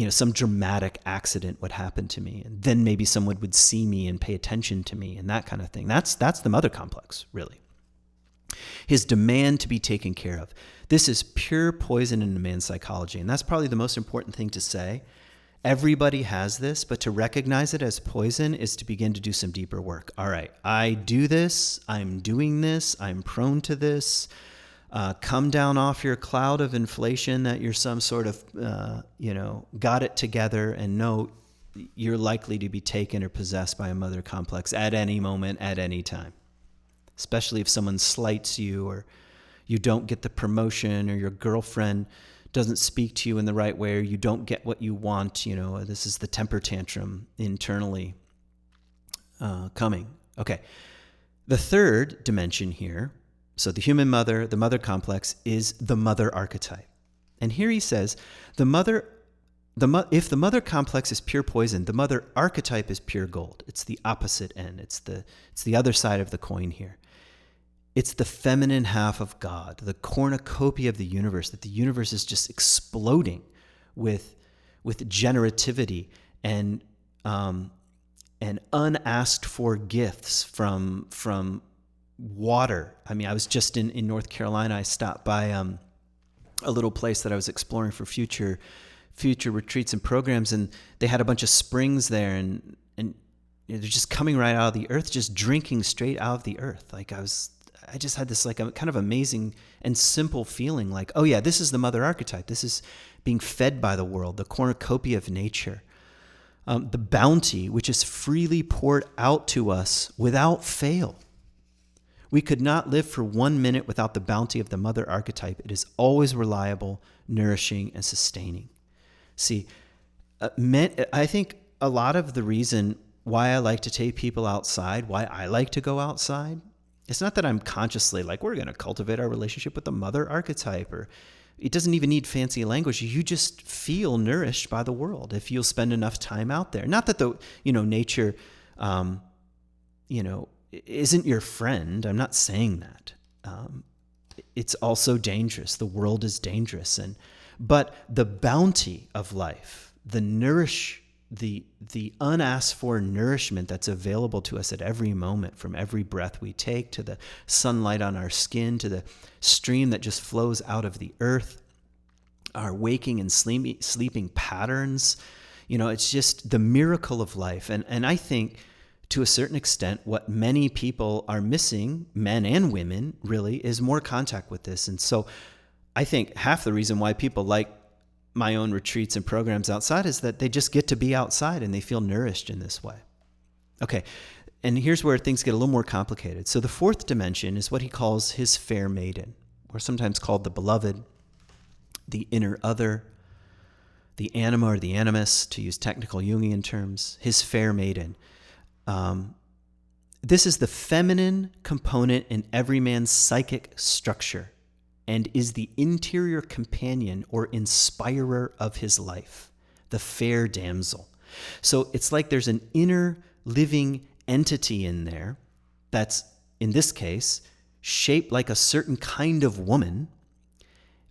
some dramatic accident would happen to me. And then maybe someone would see me and pay attention to me and that kind of thing. That's the mother complex, really. His demand to be taken care of. This is pure poison in a man's psychology. And that's probably the most important thing to say. Everybody has this, but to recognize it as poison is to begin to do some deeper work. All right, I do this, I'm doing this, I'm prone to this. Come down off your cloud of inflation that you're some sort of, got it together, and know you're likely to be taken or possessed by a mother complex at any moment, at any time. Especially if someone slights you or you don't get the promotion or your girlfriend doesn't speak to you in the right way, or you don't get what you want. This is the temper tantrum internally coming. Okay. The third dimension here, so the human mother, the mother complex, is the mother archetype. And here he says, if the mother complex is pure poison, the mother archetype is pure gold. It's the opposite end. It's the other side of the coin here. It's the feminine half of God, the cornucopia of the universe, that the universe is just exploding with generativity and unasked for gifts from water. I mean, I was just in North Carolina. I stopped by a little place that I was exploring for future retreats and programs, and they had a bunch of springs there, and they're just coming right out of the earth, just drinking straight out of the earth. Like I just had this like a kind of amazing and simple feeling like, oh yeah, this is the mother archetype. This is being fed by the world, the cornucopia of nature, the bounty which is freely poured out to us without fail. We could not live for 1 minute without the bounty of the mother archetype. It is always reliable, nourishing, and sustaining. See, I think a lot of the reason why I like to take people outside, why I like to go outside, it's not that I'm consciously like, we're going to cultivate our relationship with the mother archetype, or it doesn't even need fancy language. You just feel nourished by the world if you'll spend enough time out there. Not that nature, isn't your friend. I'm not saying that. It's also dangerous. The world is dangerous. But the bounty of life, the unasked for nourishment that's available to us at every moment, from every breath we take, to the sunlight on our skin, to the stream that just flows out of the earth, our waking and sleeping patterns, it's just the miracle of life. And I think to a certain extent, what many people are missing, men and women really, is more contact with this. And so I think half the reason why people like my own retreats and programs outside is that they just get to be outside and they feel nourished in this way. Okay, And here's where things get a little more complicated. So the fourth dimension is what he calls his fair maiden, or sometimes called the beloved, the inner other, the anima or the animus, to use technical Jungian terms, his fair maiden. This is the feminine component in every man's psychic structure and is the interior companion or inspirer of his life, the fair damsel. So it's like there's an inner living entity in there that's, in this case, shaped like a certain kind of woman,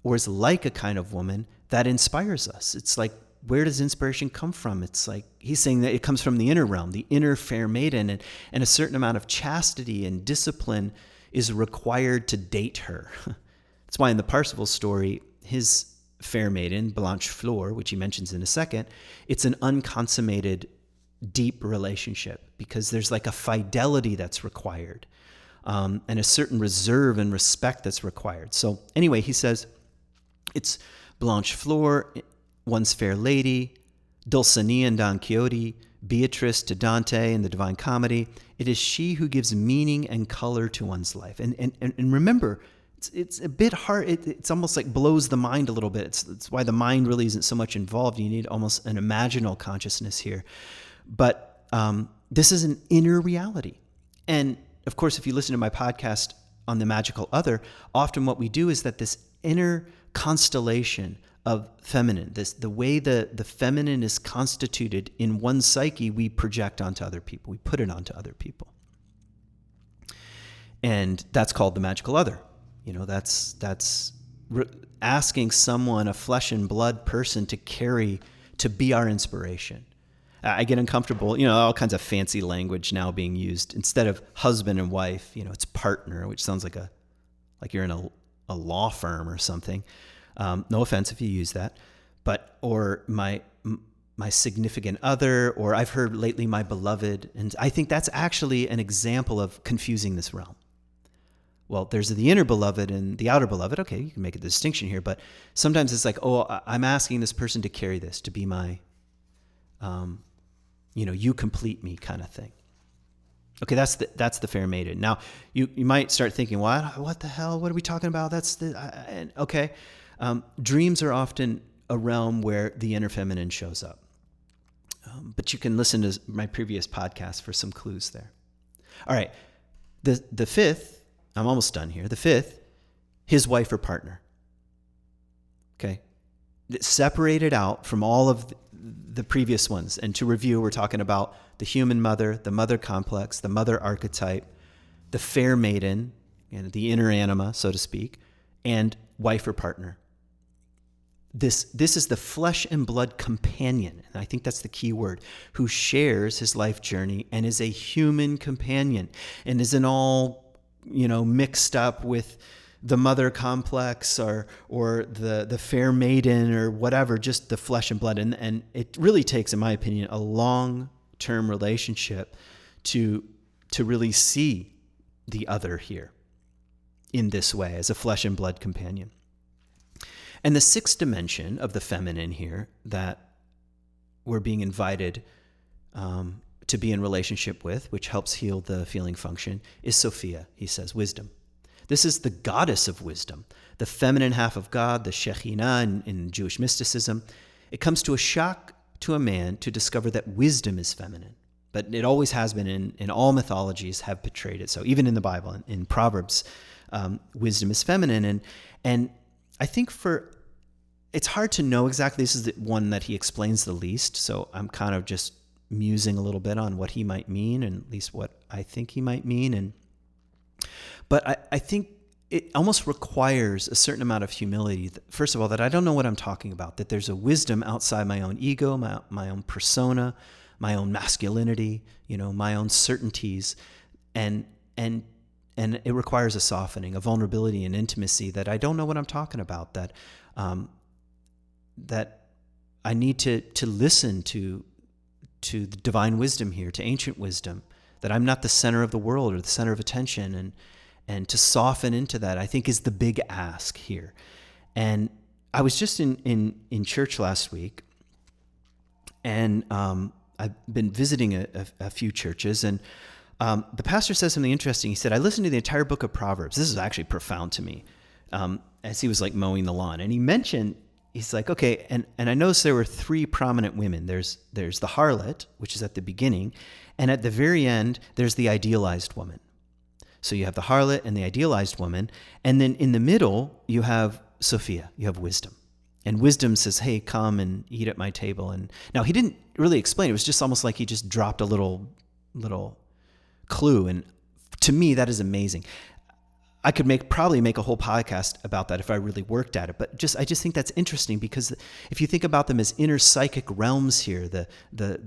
or is like a kind of woman that inspires us. It's like, where does inspiration come from? It's like he's saying that it comes from the inner realm, the inner fair maiden, and a certain amount of chastity and discipline is required to date her. That's why in the Parsifal story, his fair maiden, Blanche Fleur, which he mentions in a second, it's an unconsummated, deep relationship because there's like a fidelity that's required, and a certain reserve and respect that's required. So anyway, he says it's Blanche Fleur, one's fair lady, Dulcinea in Don Quixote, Beatrice to Dante in the Divine Comedy. It is she who gives meaning and color to one's life. And remember, it's a bit hard. It's almost like blows the mind a little bit. It's why the mind really isn't so much involved. You need almost an imaginal consciousness here. But this is an inner reality. And of course, if you listen to my podcast on the magical other, often what we do is that this inner constellation of feminine, the way the feminine is constituted in one psyche, we project onto other people. We put it onto other people. And that's called the magical other. You know, that's asking someone, a flesh and blood person, to be our inspiration. I get uncomfortable, all kinds of fancy language now being used. Instead of husband and wife, it's partner, which sounds like you're in a law firm or something. No offense if you use that, or my significant other, or I've heard lately my beloved. And I think that's actually an example of confusing this realm. Well, there's the inner beloved and the outer beloved. Okay, you can make a distinction here, but sometimes it's like, I'm asking this person to carry this, to be my, you complete me kind of thing. Okay, that's the fair maiden. Now, you might start thinking, what the hell? What are we talking about? Okay. Dreams are often a realm where the inner feminine shows up. But you can listen to my previous podcast for some clues there. All right. The fifth, I'm almost done here. The fifth, his wife or partner. Okay. Separated out from all of the previous ones. And to review, we're talking about the human mother, the mother complex, the mother archetype, the fair maiden, the inner anima, so to speak, and wife or partner. This is the flesh and blood companion, and I think that's the key word, who shares his life journey and is a human companion and isn't all, mixed up with the mother complex or the fair maiden or whatever, just the flesh and blood. And it really takes, in my opinion, a long-term relationship to really see the other here in this way as a flesh and blood companion. And the sixth dimension of the feminine here that we're being invited to be in relationship with, which helps heal the feeling function, is Sophia, he says, wisdom. This is the goddess of wisdom, the feminine half of God, the Shekhinah in Jewish mysticism. It comes to a shock to a man to discover that wisdom is feminine. But it always has been in all mythologies have portrayed it. So even in the Bible, in Proverbs, wisdom is feminine. And I think it's hard to know exactly. This is the one that he explains the least. So I'm kind of just musing a little bit on what he might mean, and at least what I think he might mean. But I think it almost requires a certain amount of humility. First of all, that I don't know what I'm talking about, that there's a wisdom outside my own ego, my own persona, my own masculinity, my own certainties. And it requires a softening, a vulnerability and intimacy that I don't know what I'm talking about, that I need to listen to the divine wisdom here, to ancient wisdom, that I'm not the center of the world or the center of attention, and to soften into that, I think, is the big ask here. And I was just in church last week, and I've been visiting a few churches, and the pastor says something interesting. He said, I listened to the entire book of Proverbs. This is actually profound to me, as he was like mowing the lawn. And he mentioned, he's like, okay, and I noticed there were three prominent women. There's the harlot, which is at the beginning, and at the very end, there's the idealized woman. So you have the harlot and the idealized woman, and then in the middle, you have Sophia, you have wisdom. And wisdom says, hey, come and eat at my table. And now he didn't really explain. It was just almost like he just dropped a little clue. And to me, that is amazing. I could probably make a whole podcast about that if I really worked at it. But I just think that's interesting, because if you think about them as inner psychic realms here, the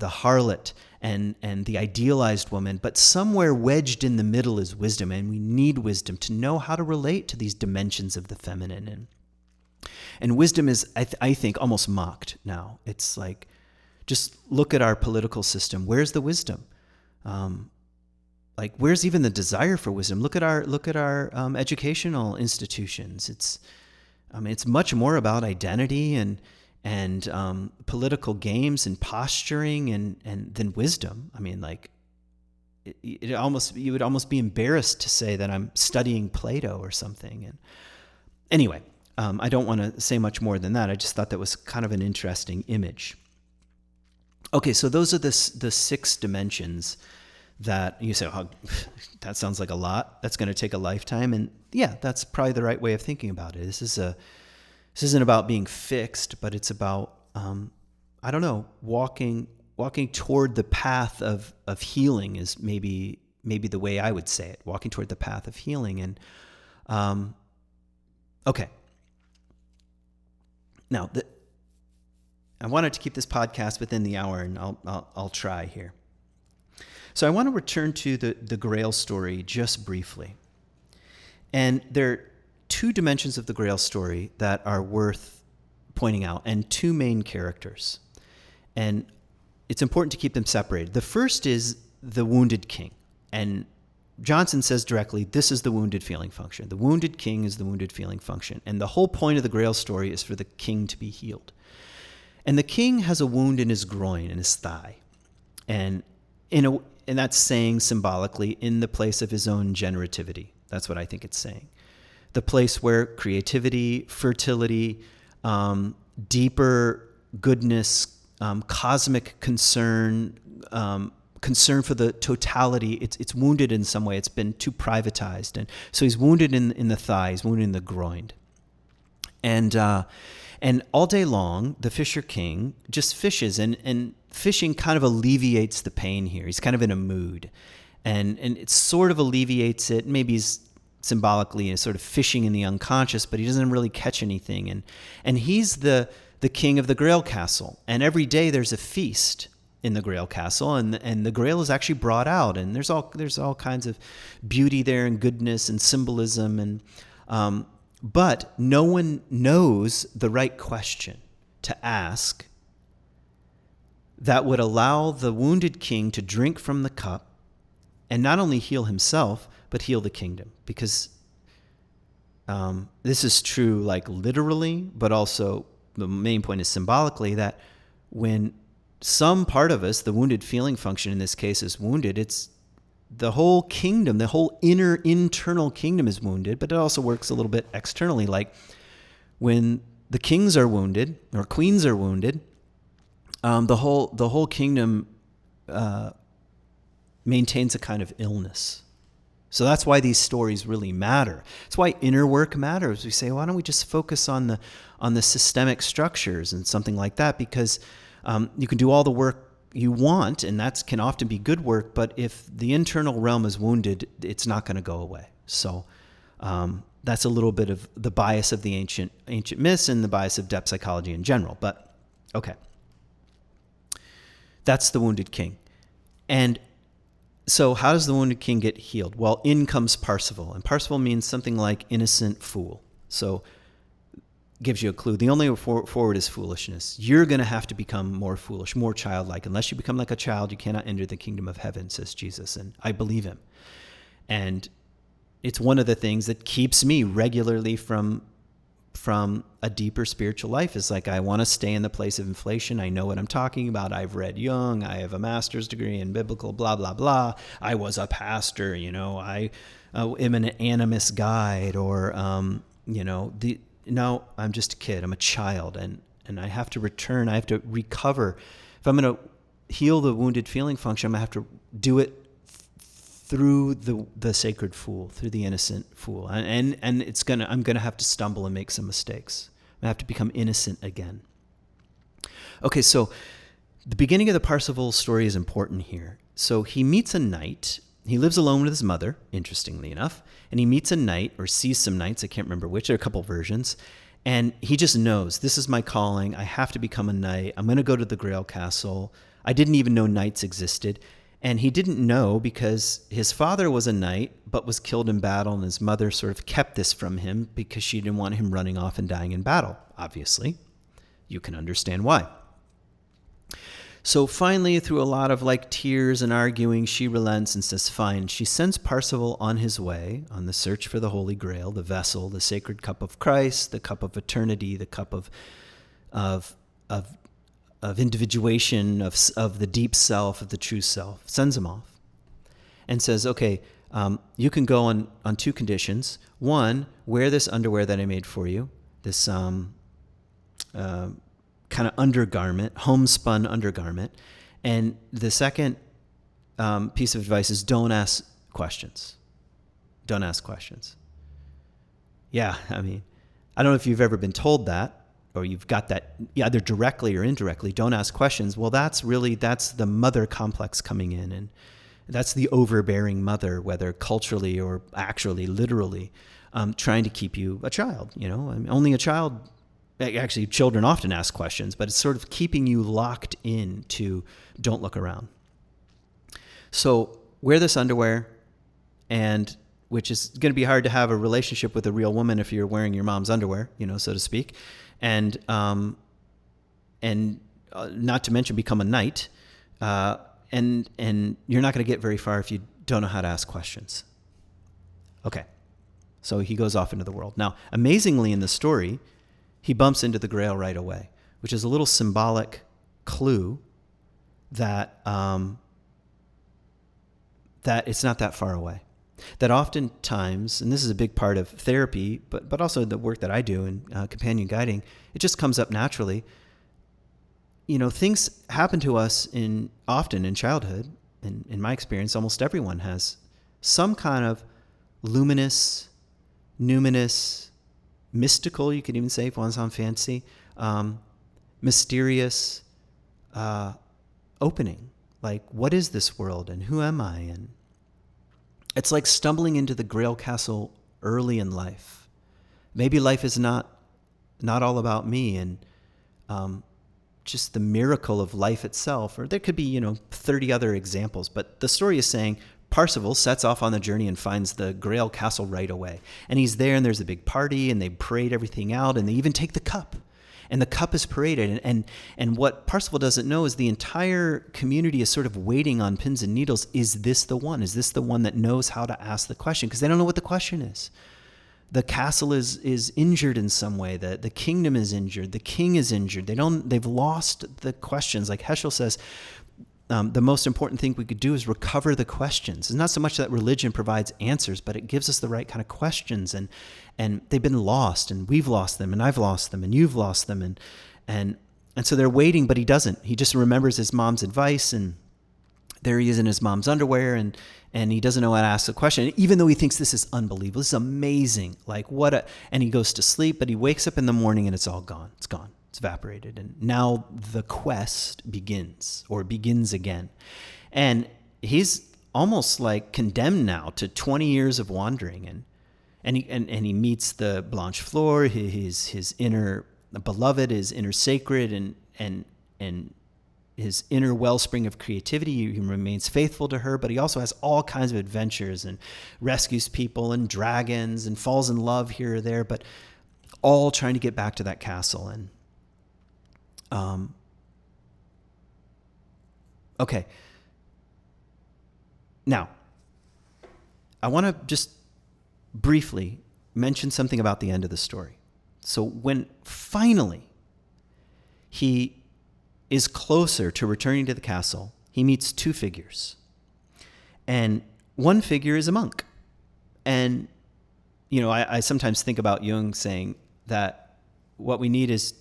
harlot and the idealized woman, but somewhere wedged in the middle is wisdom, and we need wisdom to know how to relate to these dimensions of the feminine. And wisdom is, I think, almost mocked now. It's like, just look at our political system. Where's the wisdom? Like, where's even the desire for wisdom? Look at our educational institutions. It's much more about identity and political games and posturing and than wisdom. I mean, like, you would almost be embarrassed to say that I'm studying Plato or something. And anyway, I don't want to say much more than that. I just thought that was kind of an interesting image. Okay, so those are the 6 dimensions that you say, oh, that sounds like a lot. That's going to take a lifetime. And yeah, that's probably the right way of thinking about it. This isn't about being fixed, but it's about, I don't know, walking toward the path of healing is maybe the way I would say it, walking toward the path of healing. And, okay. Now, I wanted to keep this podcast within the hour, and I'll try here. So I want to return to the Grail story just briefly. And there are 2 dimensions of the Grail story that are worth pointing out, and 2 main characters. And it's important to keep them separated. The first is the wounded king. And Johnson says directly, this is the wounded feeling function. The wounded king is the wounded feeling function. And the whole point of the Grail story is for the king to be healed. And the king has a wound in his groin, in his thigh. And that's saying symbolically in the place of his own generativity. That's what I think it's saying. The place where creativity, fertility, deeper goodness, cosmic concern, concern for the totality, it's wounded in some way. It's been too privatized. And so he's wounded in the thigh, he's wounded in the groin. And all day long, the Fisher King just fishes, and fishing kind of alleviates the pain here. He's kind of in a mood, and it sort of alleviates it. Maybe he's symbolically sort of fishing in the unconscious, but he doesn't really catch anything. And he's the king of the Grail Castle, and every day there's a feast in the Grail Castle, and the Grail is actually brought out, and there's all kinds of beauty there and goodness and symbolism, and but no one knows the right question to ask that would allow the wounded king to drink from the cup and not only heal himself, but heal the kingdom. Because this is true, like, literally, but also the main point is symbolically, that when some part of us, the wounded feeling function in this case, is wounded, it's the whole kingdom, the whole internal kingdom is wounded, but it also works a little bit externally. Like when the kings are wounded or queens are wounded, the whole kingdom maintains a kind of illness. So that's why these stories really matter. That's why inner work matters. We say, why don't we just focus on the systemic structures and something like that? Because you can do all the work you want, and that can often be good work, but if the internal realm is wounded, it's not going to go away. So that's a little bit of the bias of the ancient myths and the bias of depth psychology in general. But okay, that's the wounded king. And so how does the wounded king get healed? Well, in comes Parsifal, and Parsifal means something like innocent fool. So gives you a clue. The only way forward is foolishness. You're going to have to become more foolish, more childlike. Unless you become like a child, you cannot enter the kingdom of heaven, says Jesus. And I believe him. And it's one of the things that keeps me regularly from from a deeper spiritual life. It's like, I want to stay in the place of inflation. I know what I'm talking about. I've read Jung. I have a master's degree in biblical, blah, blah, blah. I was a pastor, I am an animist guide, or, no, I'm just a kid. I'm a child, and I have to return. I have to recover. If I'm going to heal the wounded feeling function, I'm going to have to do it through the sacred fool, through the innocent fool. And I'm going to have to stumble and make some mistakes. I have to become innocent again. Okay, so the beginning of the Parsifal story is important here. So he meets a knight. He lives alone with his mother, interestingly enough, and he meets a knight, or sees some knights. I can't remember which. There are a couple versions. And he just knows, this is my calling. I have to become a knight. I'm going to go to the Grail Castle. I didn't even know knights existed. And he didn't know because his father was a knight, but was killed in battle, and his mother sort of kept this from him because she didn't want him running off and dying in battle, obviously. You can understand why. So finally, through a lot of tears and arguing, she relents and says, fine. She sends Parsifal on his way on the search for the Holy Grail, the vessel, the sacred cup of Christ, the cup of eternity, the cup of individuation, of the deep self, of the true self. Sends him off and says, okay, you can go on two conditions. One, wear this underwear that I made for you, this kind of undergarment, homespun undergarment. And the second piece of advice is don't ask questions. Don't ask questions. Yeah, I don't know if you've ever been told that, or you've got that either directly or indirectly. Don't ask questions. Well, that's the mother complex coming in, and that's the overbearing mother, whether culturally or actually, literally, trying to keep you a child. Only a child. Actually, children often ask questions, but it's sort of keeping you locked in to don't look around. So wear this underwear, and which is going to be hard to have a relationship with a real woman if you're wearing your mom's underwear, so to speak, and not to mention become a knight, and you're not going to get very far if you don't know how to ask questions. Okay, so he goes off into the world. Now, amazingly, in the story, he bumps into the Grail right away, which is a little symbolic clue that that it's not that far away. That oftentimes, and this is a big part of therapy, but also the work that I do in companion guiding, it just comes up naturally. Things happen to us often in childhood. In my experience, almost everyone has some kind of luminous, numinous, mystical, you could even say if one's on fancy, mysterious opening. Like, what is this world and who am I? And it's like stumbling into the Grail Castle early in life. Maybe life is not all about me and just the miracle of life itself, or there could be 30 other examples. But the story is saying Parsifal sets off on the journey and finds the Grail Castle right away. And he's there, and there's a big party, and they parade everything out, and they even take the cup. And the cup is paraded. And what Parsifal doesn't know is the entire community is sort of waiting on pins and needles. Is this the one? Is this the one that knows how to ask the question? Because they don't know what the question is. The castle is injured in some way. The kingdom is injured. The king is injured. They've lost the questions. Like Heschel says, the most important thing we could do is recover the questions. It's not so much that religion provides answers, but it gives us the right kind of questions. And they've been lost, and we've lost them, and I've lost them, and you've lost them. And so they're waiting, but he doesn't. He just remembers his mom's advice, and there he is in his mom's underwear, and he doesn't know how to ask the question, even though he thinks this is unbelievable. This is amazing. And he goes to sleep, but he wakes up in the morning, and it's all gone. It's gone. It's evaporated. And now the quest begins again. And he's almost like condemned now to 20 years of wandering. And he meets the Blanche Fleur, his inner beloved, his inner sacred, and his inner wellspring of creativity. He remains faithful to her, but he also has all kinds of adventures and rescues people and dragons and falls in love here or there, but all trying to get back to that castle. And okay. Now, I want to just briefly mention something about the end of the story. So when finally he is closer to returning to the castle, he meets two figures. And one figure is a monk. And, I sometimes think about Jung saying that what we need is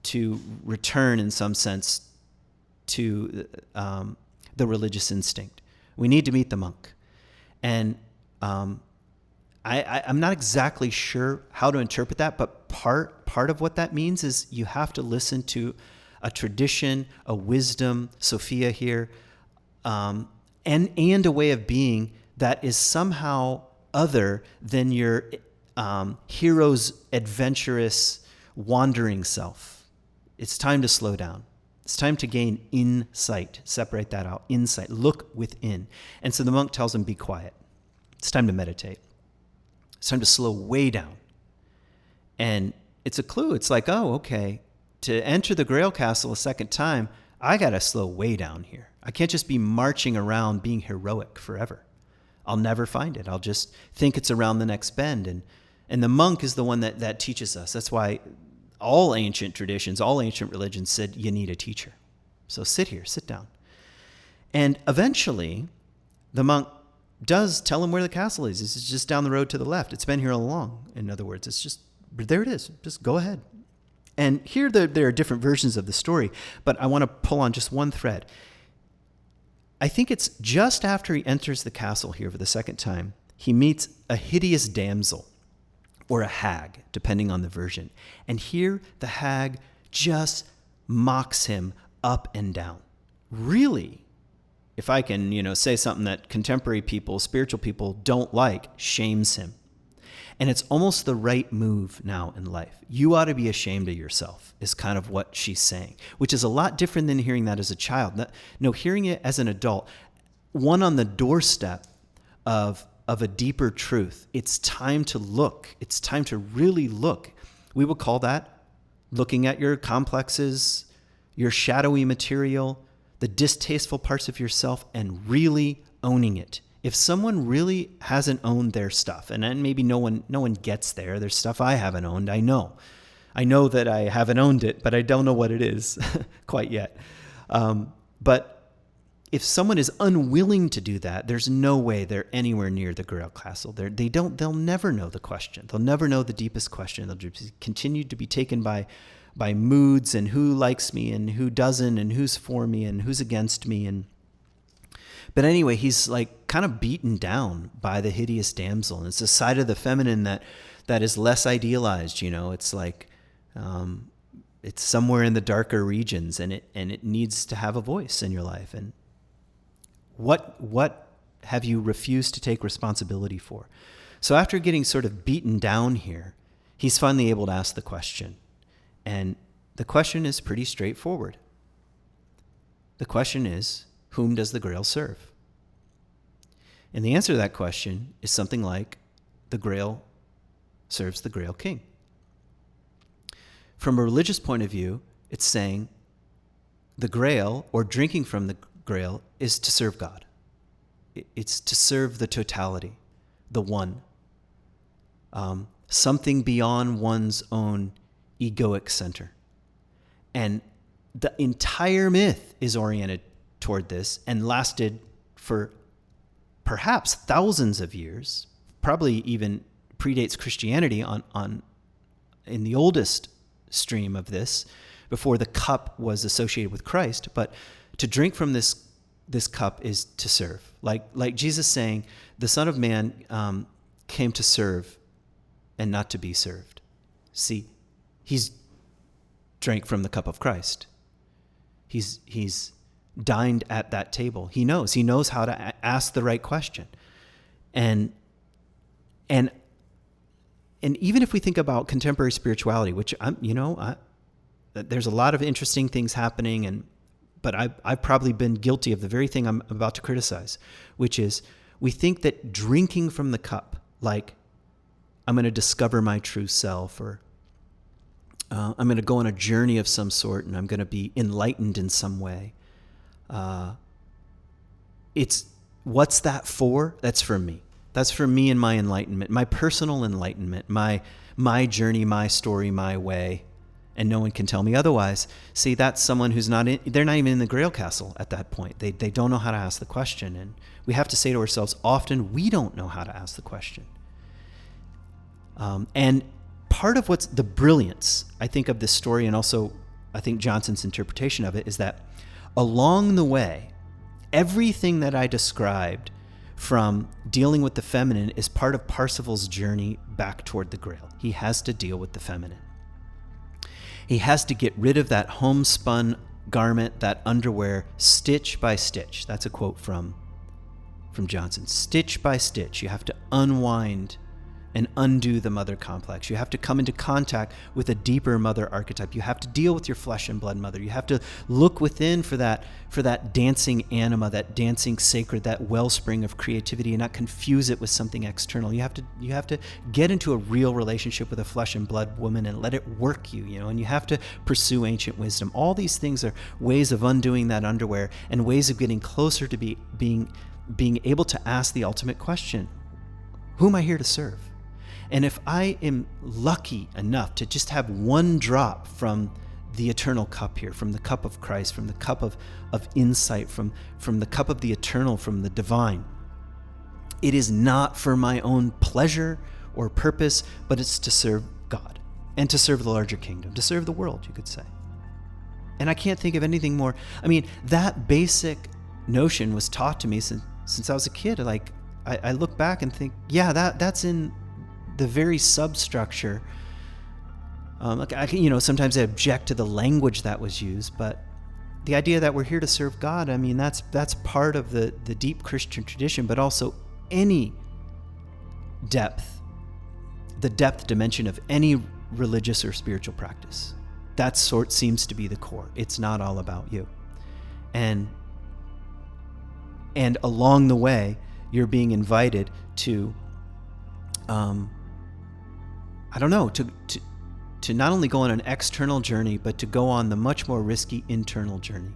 to return in some sense to the religious instinct. We need to meet the monk. And I'm not exactly sure how to interpret that, but part of what that means is you have to listen to a tradition, a wisdom, Sophia here, and a way of being that is somehow other than your hero's adventurous, wandering self. It's time to slow down. It's time to gain insight. Separate that out. Insight. Look within. And so the monk tells him, be quiet. It's time to meditate. It's time to slow way down. And it's a clue. It's like, oh, okay. To enter the Grail Castle a second time, I got to slow way down here. I can't just be marching around being heroic forever. I'll never find it. I'll just think it's around the next bend. And the monk is the one that teaches us. That's why all ancient traditions, all ancient religions said you need a teacher. So sit here, sit down. And eventually, the monk does tell him where the castle is. It's just down the road to the left. It's been here all along. In other words, it's just, there it is. Just go ahead. And here there are different versions of the story, but I want to pull on just one thread. I think it's just after he enters the castle here for the second time, he meets a hideous damsel, or a hag, depending on the version. And here the hag just mocks him up and down. Really, if I can, say something that contemporary people, spiritual people don't like, shames him. And it's almost the right move now in life. You ought to be ashamed of yourself, is kind of what she's saying, which is a lot different than hearing that as a child. No, hearing it as an adult, one on the doorstep of a deeper truth. It's time to look. It's time to really look. We would call that looking at your complexes, your shadowy material, the distasteful parts of yourself, and really owning it. If someone really hasn't owned their stuff, and then maybe no one gets there, there's stuff I haven't owned. I know that I haven't owned it, but I don't know what it is quite yet. But if someone is unwilling to do that, there's no way they're anywhere near the Grail Castle. They'll never know the question. They'll never know the deepest question. They'll just continue to be taken by moods and who likes me and who doesn't and who's for me and who's against me. But anyway, he's like kind of beaten down by the hideous damsel. And it's a side of the feminine that is less idealized. It's like it's somewhere in the darker regions, and it needs to have a voice in your life. And what have you refused to take responsibility for? So after getting sort of beaten down here, he's finally able to ask the question. And the question is pretty straightforward. The question is, whom does the Grail serve? And the answer to that question is something like, the Grail serves the Grail King. From a religious point of view, it's saying the Grail, or drinking from the Grail, is to serve God. It's to serve the totality, the one. Something beyond one's own egoic center. And the entire myth is oriented toward this and lasted for perhaps thousands of years, probably even predates Christianity in the oldest stream of this, before the cup was associated with Christ. But to drink from this cup is to serve. Like Jesus saying, the Son of Man came to serve and not to be served. See, he's drank from the cup of Christ. He's dined at that table. He knows how to ask the right question. And even if we think about contemporary spirituality, which there's a lot of interesting things happening, but I've probably been guilty of the very thing I'm about to criticize, which is we think that drinking from the cup, like I'm going to discover my true self, or I'm going to go on a journey of some sort, and I'm going to be enlightened in some way. What's that for? That's for me. That's for me and my enlightenment, my personal enlightenment, my my journey, my story, my way, and no one can tell me otherwise. See, that's someone who's they're not even in the Grail Castle at that point. They don't know how to ask the question. And we have to say to ourselves, often we don't know how to ask the question. And part of what's the brilliance, I think, of this story, and also I think Johnson's interpretation of it, is that along the way, everything that I described from dealing with the feminine is part of Parsifal's journey back toward the Grail. He has to deal with the feminine. He has to get rid of that homespun garment, that underwear, stitch by stitch. That's a quote from Johnson. Stitch by stitch, you have to unwind and undo the mother complex. You have to come into contact with a deeper mother archetype. You have to deal with your flesh and blood mother. You have to look within for that dancing anima, that dancing sacred, that wellspring of creativity, and not confuse it with something external. You have to get into a real relationship with a flesh and blood woman and let it work you, and you have to pursue ancient wisdom. All these things are ways of undoing that underwear and ways of getting closer to being able to ask the ultimate question: who am I here to serve? And if I am lucky enough to just have one drop from the eternal cup here, from the cup of Christ, from the cup of insight, from the cup of the eternal, from the divine, it is not for my own pleasure or purpose, but it's to serve God and to serve the larger kingdom, to serve the world, you could say. And I can't think of anything more. I mean, that basic notion was taught to me since I was a kid. Like, I look back and think, yeah, that's in the very substructure. Sometimes I object to the language that was used, but the idea that we're here to serve God, I mean, that's part of the deep Christian tradition, but also any depth, the depth dimension of any religious or spiritual practice. That sort seems to be the core. It's not all about you. And along the way, you're being invited to to not only go on an external journey, but to go on the much more risky internal journey,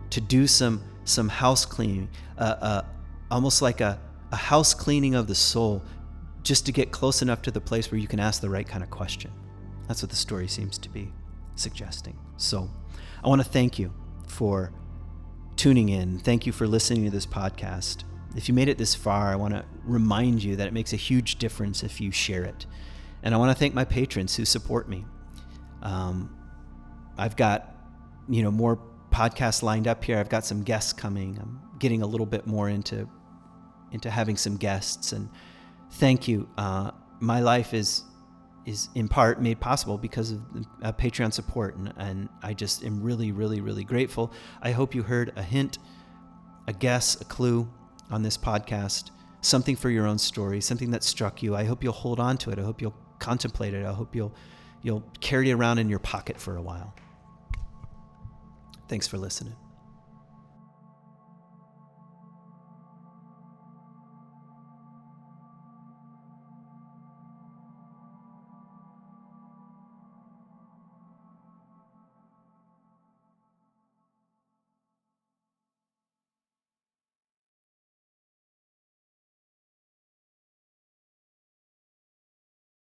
to do some house cleaning, almost like a house cleaning of the soul, just to get close enough to the place where you can ask the right kind of question. That's what the story seems to be suggesting. So I want to thank you for tuning in. Thank you for listening to this podcast. If you made it this far, I want to remind you that it makes a huge difference if you share it. And I want to thank my patrons who support me. I've got, more podcasts lined up here. I've got some guests coming. I'm getting a little bit more into having some guests. And thank you. My life is in part made possible because of Patreon support. And I just am really, really, really grateful. I hope you heard a hint, a guess, a clue on this podcast, something for your own story, something that struck you. I hope you'll hold on to it. I hope you'll contemplate it. I hope you'll carry it around in your pocket for a while. Thanks for listening.